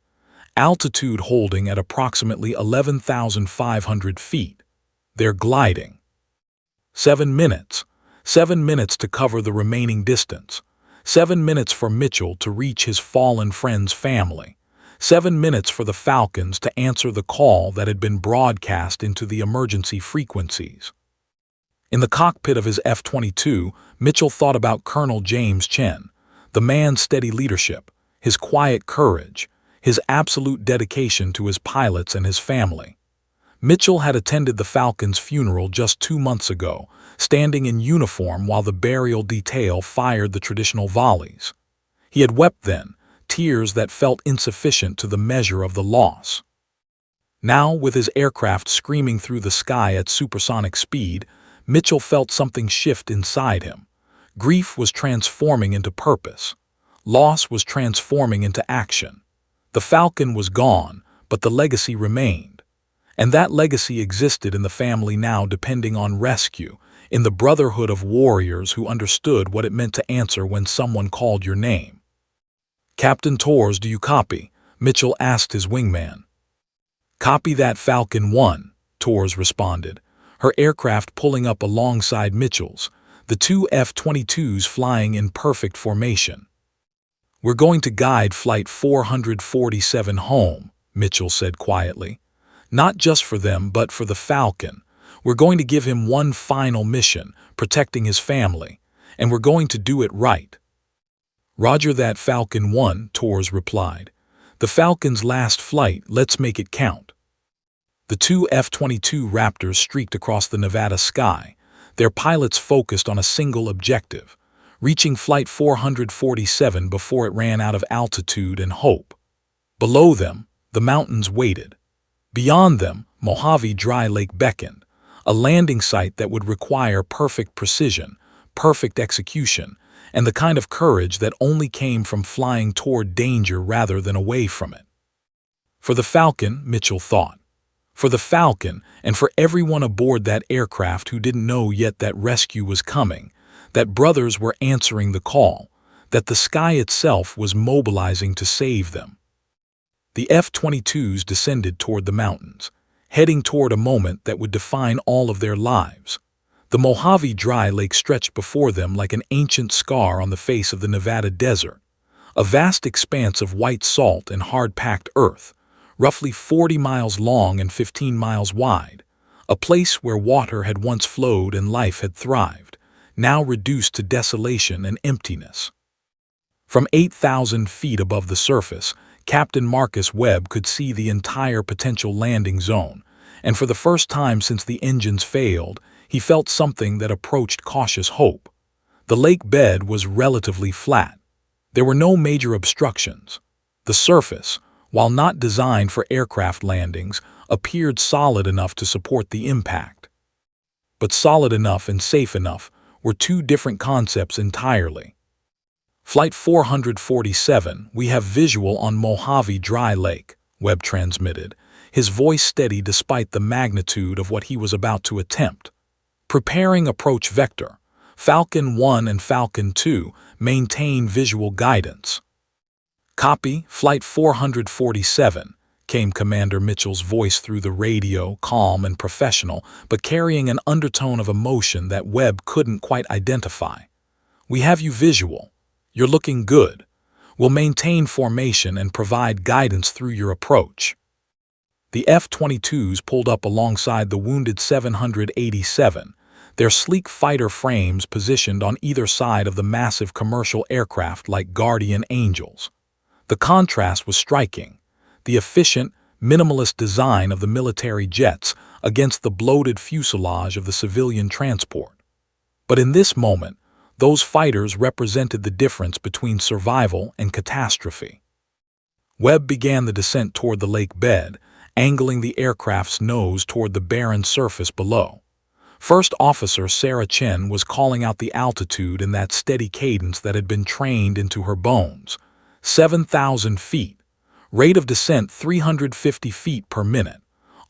Altitude holding at approximately 11,500 feet. They're gliding." 7 minutes. 7 minutes to cover the remaining distance. 7 minutes for Mitchell to reach his fallen friend's family. 7 minutes for the Falcons to answer the call that had been broadcast into the emergency frequencies. In the cockpit of his F-22, Mitchell thought about Colonel James Chen, the man's steady leadership, his quiet courage, his absolute dedication to his pilots and his family. Mitchell had attended the Falcon's funeral just 2 months ago, standing in uniform while the burial detail fired the traditional volleys. He had wept then, tears that felt insufficient to the measure of the loss. Now, with his aircraft screaming through the sky at supersonic speed, Mitchell felt something shift inside him. Grief was transforming into purpose. Loss was transforming into action. The Falcon was gone, but the legacy remained. And that legacy existed in the family now, depending on rescue, in the brotherhood of warriors who understood what it meant to answer when someone called your name. "Captain Torres, do you copy?" Mitchell asked his wingman. "Copy that, Falcon 1, Torres responded, her aircraft pulling up alongside Mitchell's, the 2 F-22s flying in perfect formation. "We're going to guide Flight 447 home," Mitchell said quietly. "Not just for them, but for the Falcon. We're going to give him one final mission, protecting his family, and we're going to do it right." "Roger that, Falcon 1, Torres replied. "The Falcon's last flight, let's make it count." The 2 F-22 Raptors streaked across the Nevada sky, their pilots focused on a single objective: reaching Flight 447 before it ran out of altitude and hope. Below them, the mountains waited. Beyond them, Mojave Dry Lake beckoned, a landing site that would require perfect precision, perfect execution, and the kind of courage that only came from flying toward danger rather than away from it. For the Falcon, Mitchell thought. For the Falcon, and for everyone aboard that aircraft who didn't know yet that rescue was coming, that brothers were answering the call, that the sky itself was mobilizing to save them. The F-22s descended toward the mountains, heading toward a moment that would define all of their lives. The Mojave Dry Lake stretched before them like an ancient scar on the face of the Nevada desert, a vast expanse of white salt and hard-packed earth, roughly 40 miles long and 15 miles wide, a place where water had once flowed and life had thrived, now reduced to desolation and emptiness. From 8,000 feet above the surface, Captain Marcus Webb could see the entire potential landing zone, and for the first time since the engines failed, he felt something that approached cautious hope. The lake bed was relatively flat. There were no major obstructions. The surface, while not designed for aircraft landings, appeared solid enough to support the impact. But solid enough and safe enough were two different concepts entirely. Flight 447, we have visual on Mojave Dry Lake, Webb transmitted, his voice steady despite the magnitude of what he was about to attempt. Preparing approach vector. Falcon 1 and Falcon 2 maintain visual guidance. Copy, Flight 447, came Commander Mitchell's voice through the radio, calm and professional, but carrying an undertone of emotion that Webb couldn't quite identify. We have you visual. You're looking good. We'll maintain formation and provide guidance through your approach. The F-22s pulled up alongside the wounded 787, their sleek fighter frames positioned on either side of the massive commercial aircraft like guardian angels. The contrast was striking, the efficient, minimalist design of the military jets against the bloated fuselage of the civilian transport. But in this moment, those fighters represented the difference between survival and catastrophe. Webb began the descent toward the lake bed, angling the aircraft's nose toward the barren surface below. First Officer Sarah Chen was calling out the altitude in that steady cadence that had been trained into her bones. 7,000 feet. Rate of descent 350 feet per minute.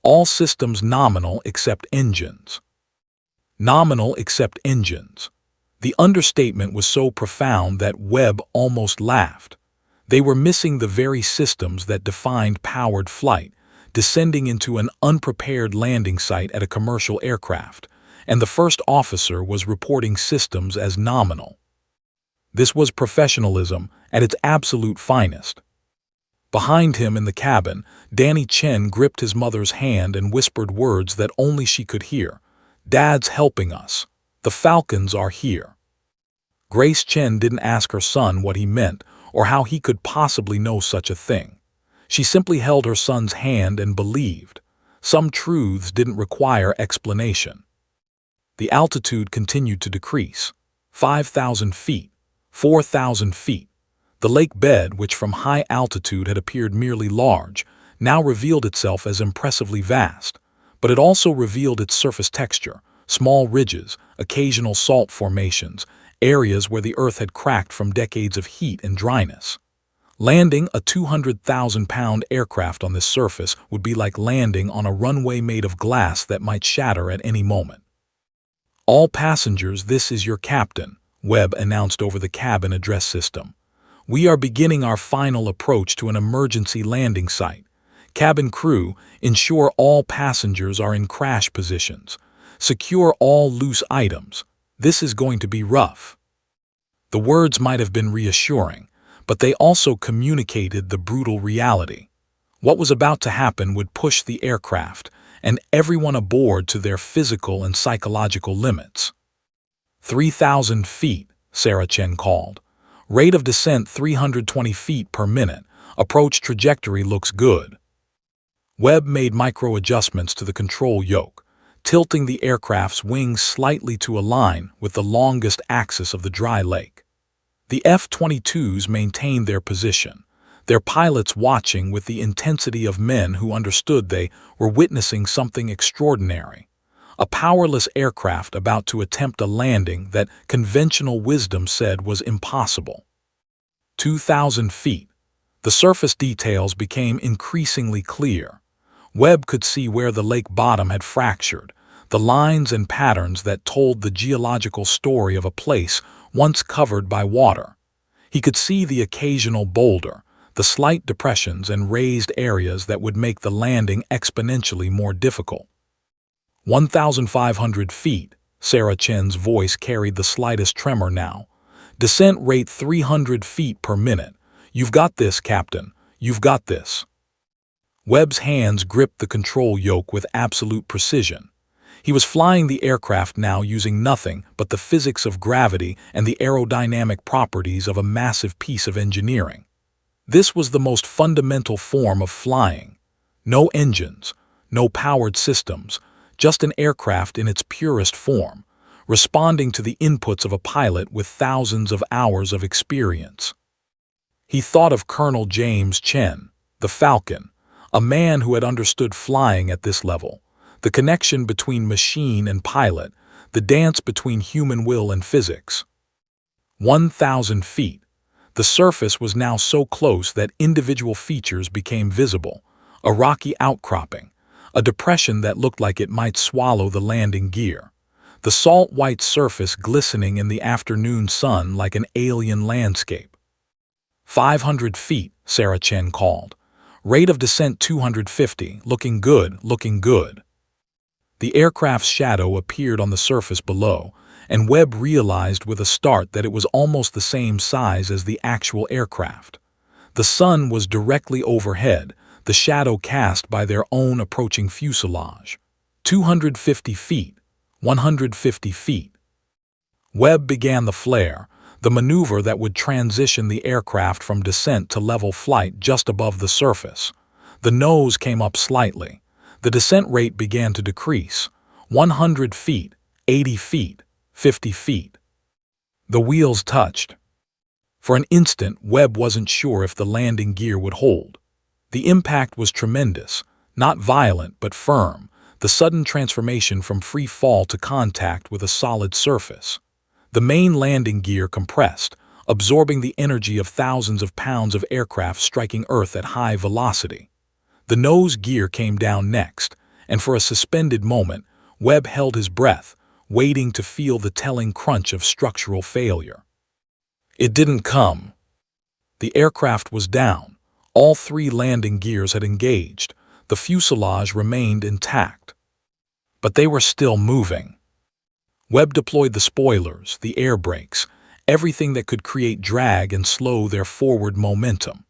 All systems nominal except engines. Nominal except engines. The understatement was so profound that Webb almost laughed. They were missing the very systems that defined powered flight, descending into an unprepared landing site at a commercial aircraft, and the first officer was reporting systems as nominal. This was professionalism at its absolute finest. Behind him in the cabin, Danny Chen gripped his mother's hand and whispered words that only she could hear. "Dad's helping us. The Falcons are here." Grace Chen didn't ask her son what he meant or how he could possibly know such a thing. She simply held her son's hand and believed. Some truths didn't require explanation. The altitude continued to decrease. 5,000 feet, 4,000 feet. The lake bed, which from high altitude had appeared merely large, now revealed itself as impressively vast, but it also revealed its surface texture, small ridges, occasional salt formations, areas where the earth had cracked from decades of heat and dryness. Landing a 200,000-pound aircraft on this surface would be like landing on a runway made of glass that might shatter at any moment. "All passengers, this is your captain," Webb announced over the cabin address system. "We are beginning our final approach to an emergency landing site. Cabin crew, ensure all passengers are in crash positions. Secure all loose items. This is going to be rough." The words might have been reassuring, but they also communicated the brutal reality. What was about to happen would push the aircraft and everyone aboard to their physical and psychological limits. 3,000 feet, Sarah Chen called. Rate of descent 320 feet per minute. Approach trajectory looks good. Webb made micro-adjustments to the control yoke, tilting the aircraft's wings slightly to align with the longest axis of the dry lake. The F-22s maintained their position, their pilots watching with the intensity of men who understood they were witnessing something extraordinary. a powerless aircraft about to attempt a landing that conventional wisdom said was impossible. 2,000 feet. The surface details became increasingly clear. Webb could see where the lake bottom had fractured, the lines and patterns that told the geological story of a place once covered by water. He could see the occasional boulder, the slight depressions and raised areas that would make the landing exponentially more difficult. 1,500 feet, Sarah Chen's voice carried the slightest tremor now. Descent rate 300 feet per minute. You've got this, Captain. You've got this. Webb's hands gripped the control yoke with absolute precision. He was flying the aircraft now using nothing but the physics of gravity and the aerodynamic properties of a massive piece of engineering. This was the most fundamental form of flying. No engines, no powered systems, just an aircraft in its purest form, responding to the inputs of a pilot with thousands of hours of experience. He thought of Colonel James Chen, the Falcon, a man who had understood flying at this level, the connection between machine and pilot, the dance between human will and physics. 1,000 feet. The surface was now so close that individual features became visible, a rocky outcropping, a depression that looked like it might swallow the landing gear, the salt-white surface glistening in the afternoon sun like an alien landscape. 500 feet, Sarah Chen called. Rate of descent 250, looking good, looking good. The aircraft's shadow appeared on the surface below, and Webb realized with a start that it was almost the same size as the actual aircraft. The sun was directly overhead, the shadow cast by their own approaching fuselage. 250 feet, 150 feet. Webb began the flare, the maneuver that would transition the aircraft from descent to level flight just above the surface. The nose came up slightly. The descent rate began to decrease. 100 feet, 80 feet, 50 feet. The wheels touched. For an instant, Webb wasn't sure if the landing gear would hold. The impact was tremendous, not violent but firm, the sudden transformation from free fall to contact with a solid surface. The main landing gear compressed, absorbing the energy of thousands of pounds of aircraft striking Earth at high velocity. The nose gear came down next, and for a suspended moment, Webb held his breath, waiting to feel the telling crunch of structural failure. It didn't come. The aircraft was down. All three landing gears had engaged. The fuselage remained intact. But they were still moving. Webb deployed the spoilers, the air brakes, everything that could create drag and slow their forward momentum.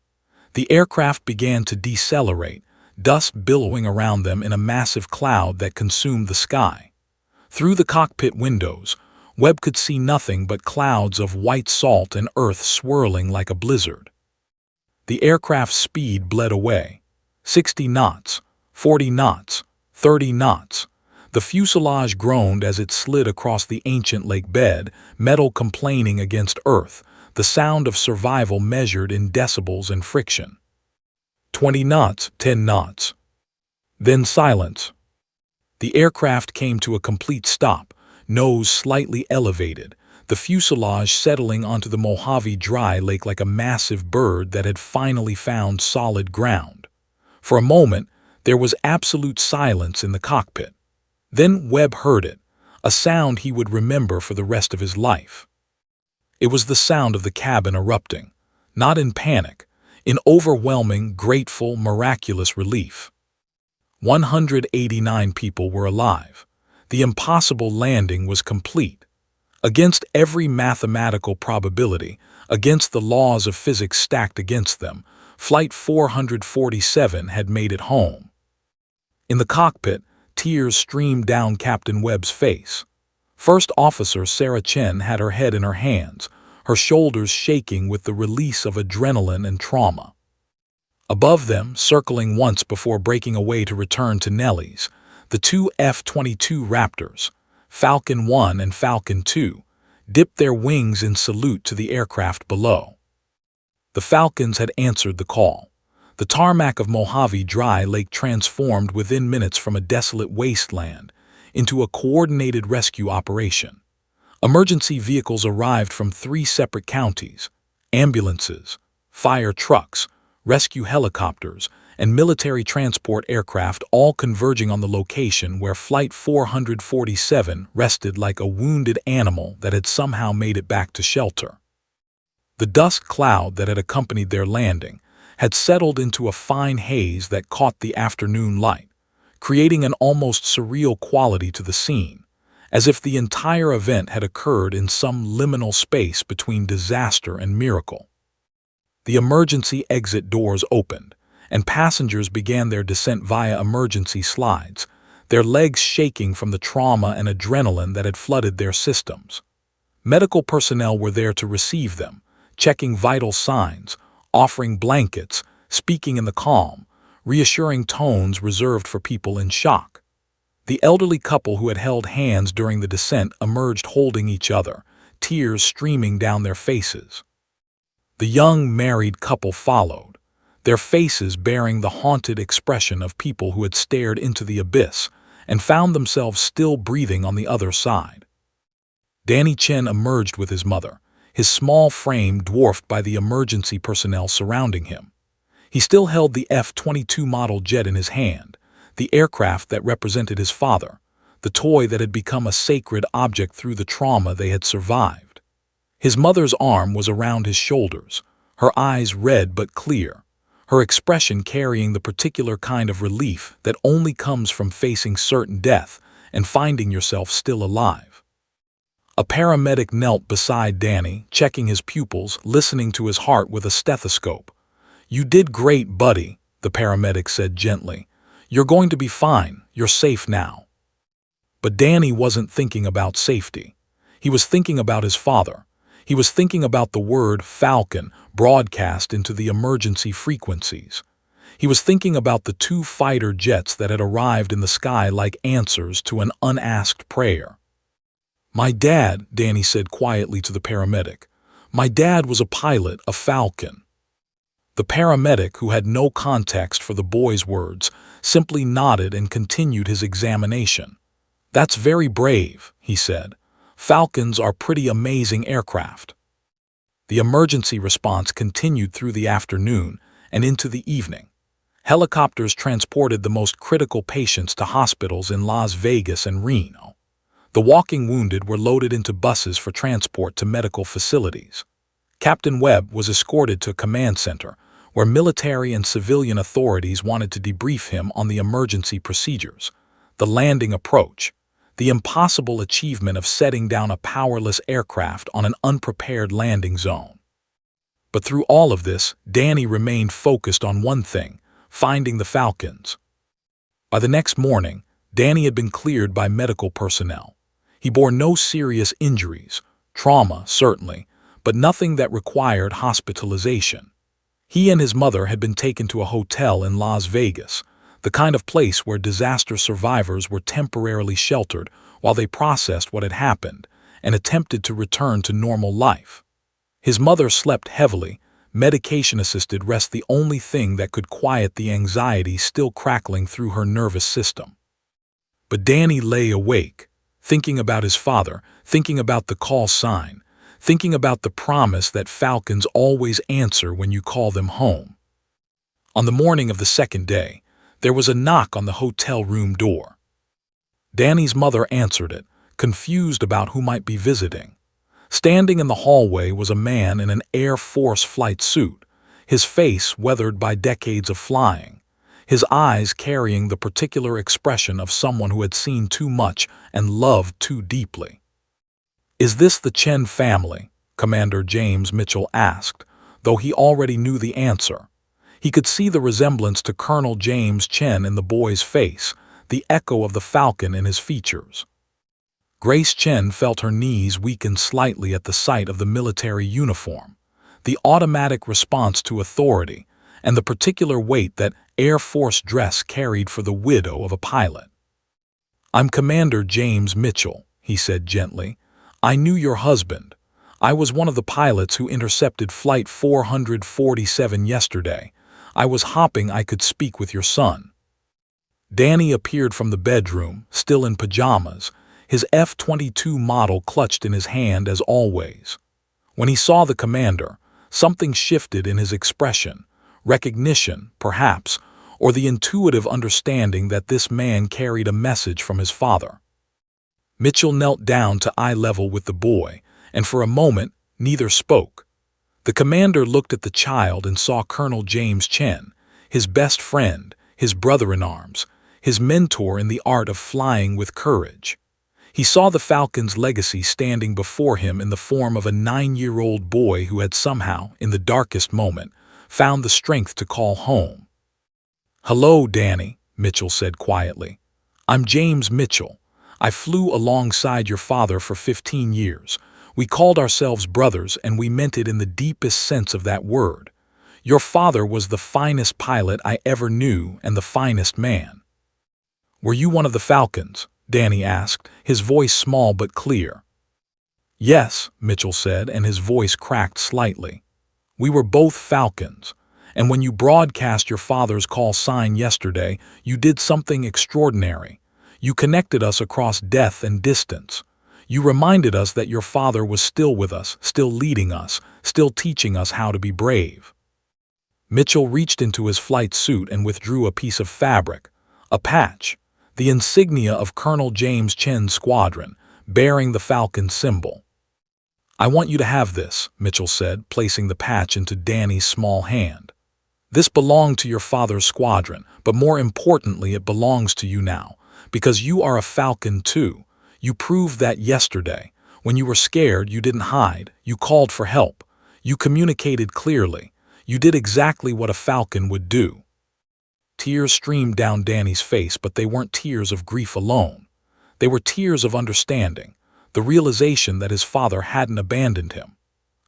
The aircraft began to decelerate, dust billowing around them in a massive cloud that consumed the sky. Through the cockpit windows, Webb could see nothing but clouds of white salt and earth swirling like a blizzard. The aircraft's speed bled away. 60 knots, 40 knots, 30 knots. The fuselage groaned as it slid across the ancient lake bed, metal complaining against earth, the sound of survival measured in decibels and friction. 20 knots, 10 knots. Then silence. The aircraft came to a complete stop, nose slightly elevated, the fuselage settling onto the Mojave Dry Lake like a massive bird that had finally found solid ground. For a moment, there was absolute silence in the cockpit. Then Webb heard it, a sound he would remember for the rest of his life. It was the sound of the cabin erupting, not in panic, in overwhelming, grateful, miraculous relief. 189 people were alive. The impossible landing was complete. Against every mathematical probability, against the laws of physics stacked against them, Flight 447 had made it home. In the cockpit, tears streamed down Captain Webb's face. First Officer Sarah Chen had her head in her hands, her shoulders shaking with the release of adrenaline and trauma. Above them, circling once before breaking away to return to Nellie's, the two F-22 Raptors, Falcon 1 and Falcon 2, dipped their wings in salute to the aircraft below. The Falcons had answered the call. The tarmac of Mojave Dry Lake transformed within minutes from a desolate wasteland into a coordinated rescue operation. Emergency vehicles arrived from 3 separate counties: ambulances, fire trucks, rescue helicopters, and military transport aircraft, all converging on the location where Flight 447 rested like a wounded animal that had somehow made it back to shelter. The dust cloud that had accompanied their landing had settled into a fine haze that caught the afternoon light, creating an almost surreal quality to the scene, as if the entire event had occurred in some liminal space between disaster and miracle. The emergency exit doors opened, and passengers began their descent via emergency slides, their legs shaking from the trauma and adrenaline that had flooded their systems. Medical personnel were there to receive them, checking vital signs, offering blankets, speaking in the calm, reassuring tones reserved for people in shock. The elderly couple who had held hands during the descent emerged holding each other, tears streaming down their faces. The young married couple followed, their faces bearing the haunted expression of people who had stared into the abyss and found themselves still breathing on the other side. Danny Chen emerged with his mother, his small frame dwarfed by the emergency personnel surrounding him. He still held the F-22 model jet in his hand, the aircraft that represented his father, the toy that had become a sacred object through the trauma they had survived. His mother's arm was around his shoulders, her eyes red but clear, her expression carrying the particular kind of relief that only comes from facing certain death and finding yourself still alive. A paramedic knelt beside Danny, checking his pupils, listening to his heart with a stethoscope. "You did great, buddy," the paramedic said gently. "You're going to be fine. You're safe now." But Danny wasn't thinking about safety. He was thinking about his father. He was thinking about the word Falcon broadcast into the emergency frequencies. He was thinking about the 2 fighter jets that had arrived in the sky like answers to an unasked prayer. "My dad," Danny said quietly to the paramedic. "My dad was a pilot, a Falcon." The paramedic, who had no context for the boy's words, simply nodded and continued his examination. "That's very brave," he said. "Falcons are pretty amazing aircraft." The emergency response continued through the afternoon and into the evening. Helicopters transported the most critical patients to hospitals in Las Vegas and Reno. The walking wounded were loaded into buses for transport to medical facilities. Captain Webb was escorted to a command center, where military and civilian authorities wanted to debrief him on the emergency procedures, the landing approach, the impossible achievement of setting down a powerless aircraft on an unprepared landing zone. But through all of this, Danny remained focused on one thing: finding the Falcons. By the next morning, Danny had been cleared by medical personnel. He bore no serious injuries, trauma certainly, but nothing that required hospitalization. He and his mother had been taken to a hotel in Las Vegas, the kind of place where disaster survivors were temporarily sheltered while they processed what had happened and attempted to return to normal life. His mother slept heavily, medication-assisted rest the only thing that could quiet the anxiety still crackling through her nervous system. But Danny lay awake, thinking about his father, thinking about the call sign, thinking about the promise that Falcons always answer when you call them home. On the morning of the second day, there was a knock on the hotel room door. Danny's mother answered it, confused about who might be visiting. Standing in the hallway was a man in an Air Force flight suit, his face weathered by decades of flying, his eyes carrying the particular expression of someone who had seen too much and loved too deeply. "Is this the Chen family?" Commander James Mitchell asked, though he already knew the answer. He could see the resemblance to Colonel James Chen in the boy's face, the echo of the Falcon in his features. Grace Chen felt her knees weaken slightly at the sight of the military uniform, the automatic response to authority, and the particular weight that Air Force dress carried for the widow of a pilot. "I'm Commander James Mitchell," he said gently. "I knew your husband. I was one of the pilots who intercepted Flight 447 yesterday. I was hoping I could speak with your son." Danny appeared from the bedroom, still in pajamas, his F-22 model clutched in his hand as always. When he saw the commander, something shifted in his expression, recognition, perhaps, or the intuitive understanding that this man carried a message from his father. Mitchell knelt down to eye level with the boy, and for a moment, neither spoke. The commander looked at the child and saw Colonel James Chen, his best friend, his brother-in-arms, his mentor in the art of flying with courage. He saw the Falcon's legacy standing before him in the form of a 9-year-old boy who had somehow, in the darkest moment, found the strength to call home. "Hello, Danny," Mitchell said quietly. "I'm James Mitchell. I flew alongside your father for 15 years. We called ourselves brothers, and we meant it in the deepest sense of that word. Your father was the finest pilot I ever knew and the finest man." "Were you one of the Falcons?" Danny asked, his voice small but clear. "Yes," Mitchell said, and his voice cracked slightly. "We were both Falcons, and when you broadcast your father's call sign yesterday, you did something extraordinary. You connected us across death and distance. You reminded us that your father was still with us, still leading us, still teaching us how to be brave." Mitchell reached into his flight suit and withdrew a piece of fabric, a patch, the insignia of Colonel James Chen's squadron, bearing the Falcon symbol. "I want you to have this," Mitchell said, placing the patch into Danny's small hand. "This belonged to your father's squadron, but more importantly, it belongs to you now, because you are a Falcon too. You proved that yesterday. When you were scared, you didn't hide. You called for help. You communicated clearly. You did exactly what a Falcon would do." Tears streamed down Danny's face, but they weren't tears of grief alone. They were tears of understanding, the realization that his father hadn't abandoned him.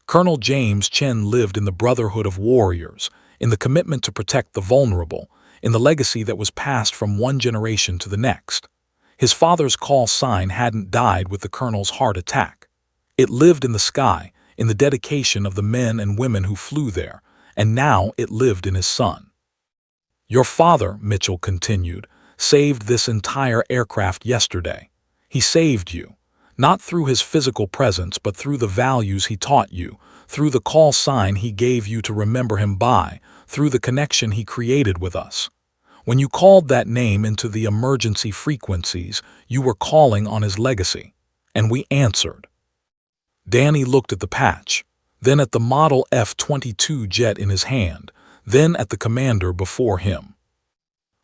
Colonel James Chen lived in the brotherhood of warriors, in the commitment to protect the vulnerable, in the legacy that was passed from one generation to the next. His father's call sign hadn't died with the colonel's heart attack. It lived in the sky, in the dedication of the men and women who flew there, and now it lived in his son. "Your father," Mitchell continued, "saved this entire aircraft yesterday. He saved you, not through his physical presence, but through the values he taught you, through the call sign he gave you to remember him by, through the connection he created with us. When you called that name into the emergency frequencies, you were calling on his legacy, and we answered." Danny looked at the patch, then at the model F-22 jet in his hand, then at the commander before him.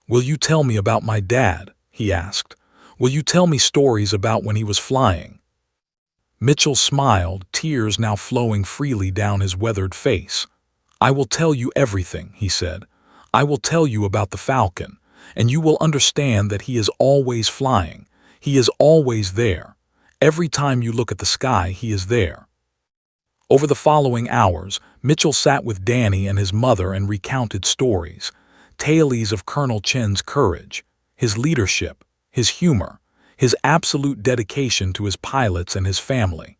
"Will you tell me about my dad?" he asked. "Will you tell me stories about when he was flying?" Mitchell smiled, tears now flowing freely down his weathered face. "I will tell you everything," he said. "I will tell you about the Falcon, and you will understand that he is always flying. He is always there. Every time you look at the sky, he is there." Over the following hours, Mitchell sat with Danny and his mother and recounted stories, tales of Colonel Chen's courage, his leadership, his humor, his absolute dedication to his pilots and his family.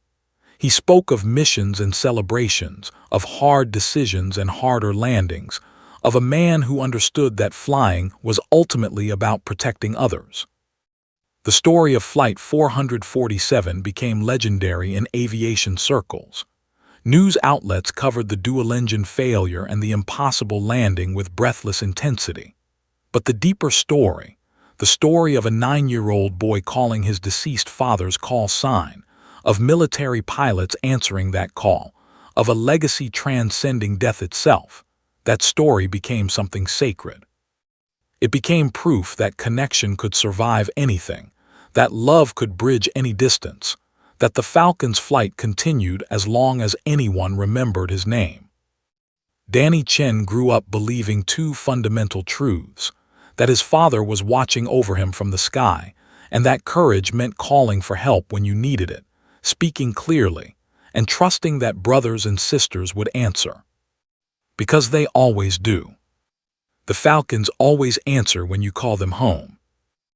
He spoke of missions and celebrations, of hard decisions and harder landings, of a man who understood that flying was ultimately about protecting others. The story of Flight 447 became legendary in aviation circles. News outlets covered the dual-engine failure and the impossible landing with breathless intensity. But the deeper story, the story of a 9-year-old boy calling his deceased father's call sign, of military pilots answering that call, of a legacy transcending death itself, that story became something sacred. It became proof that connection could survive anything, that love could bridge any distance, that the Falcon's flight continued as long as anyone remembered his name. Danny Chen grew up believing two fundamental truths, that his father was watching over him from the sky, and that courage meant calling for help when you needed it, speaking clearly, and trusting that brothers and sisters would answer. Because they always do. The Falcons always answer when you call them home.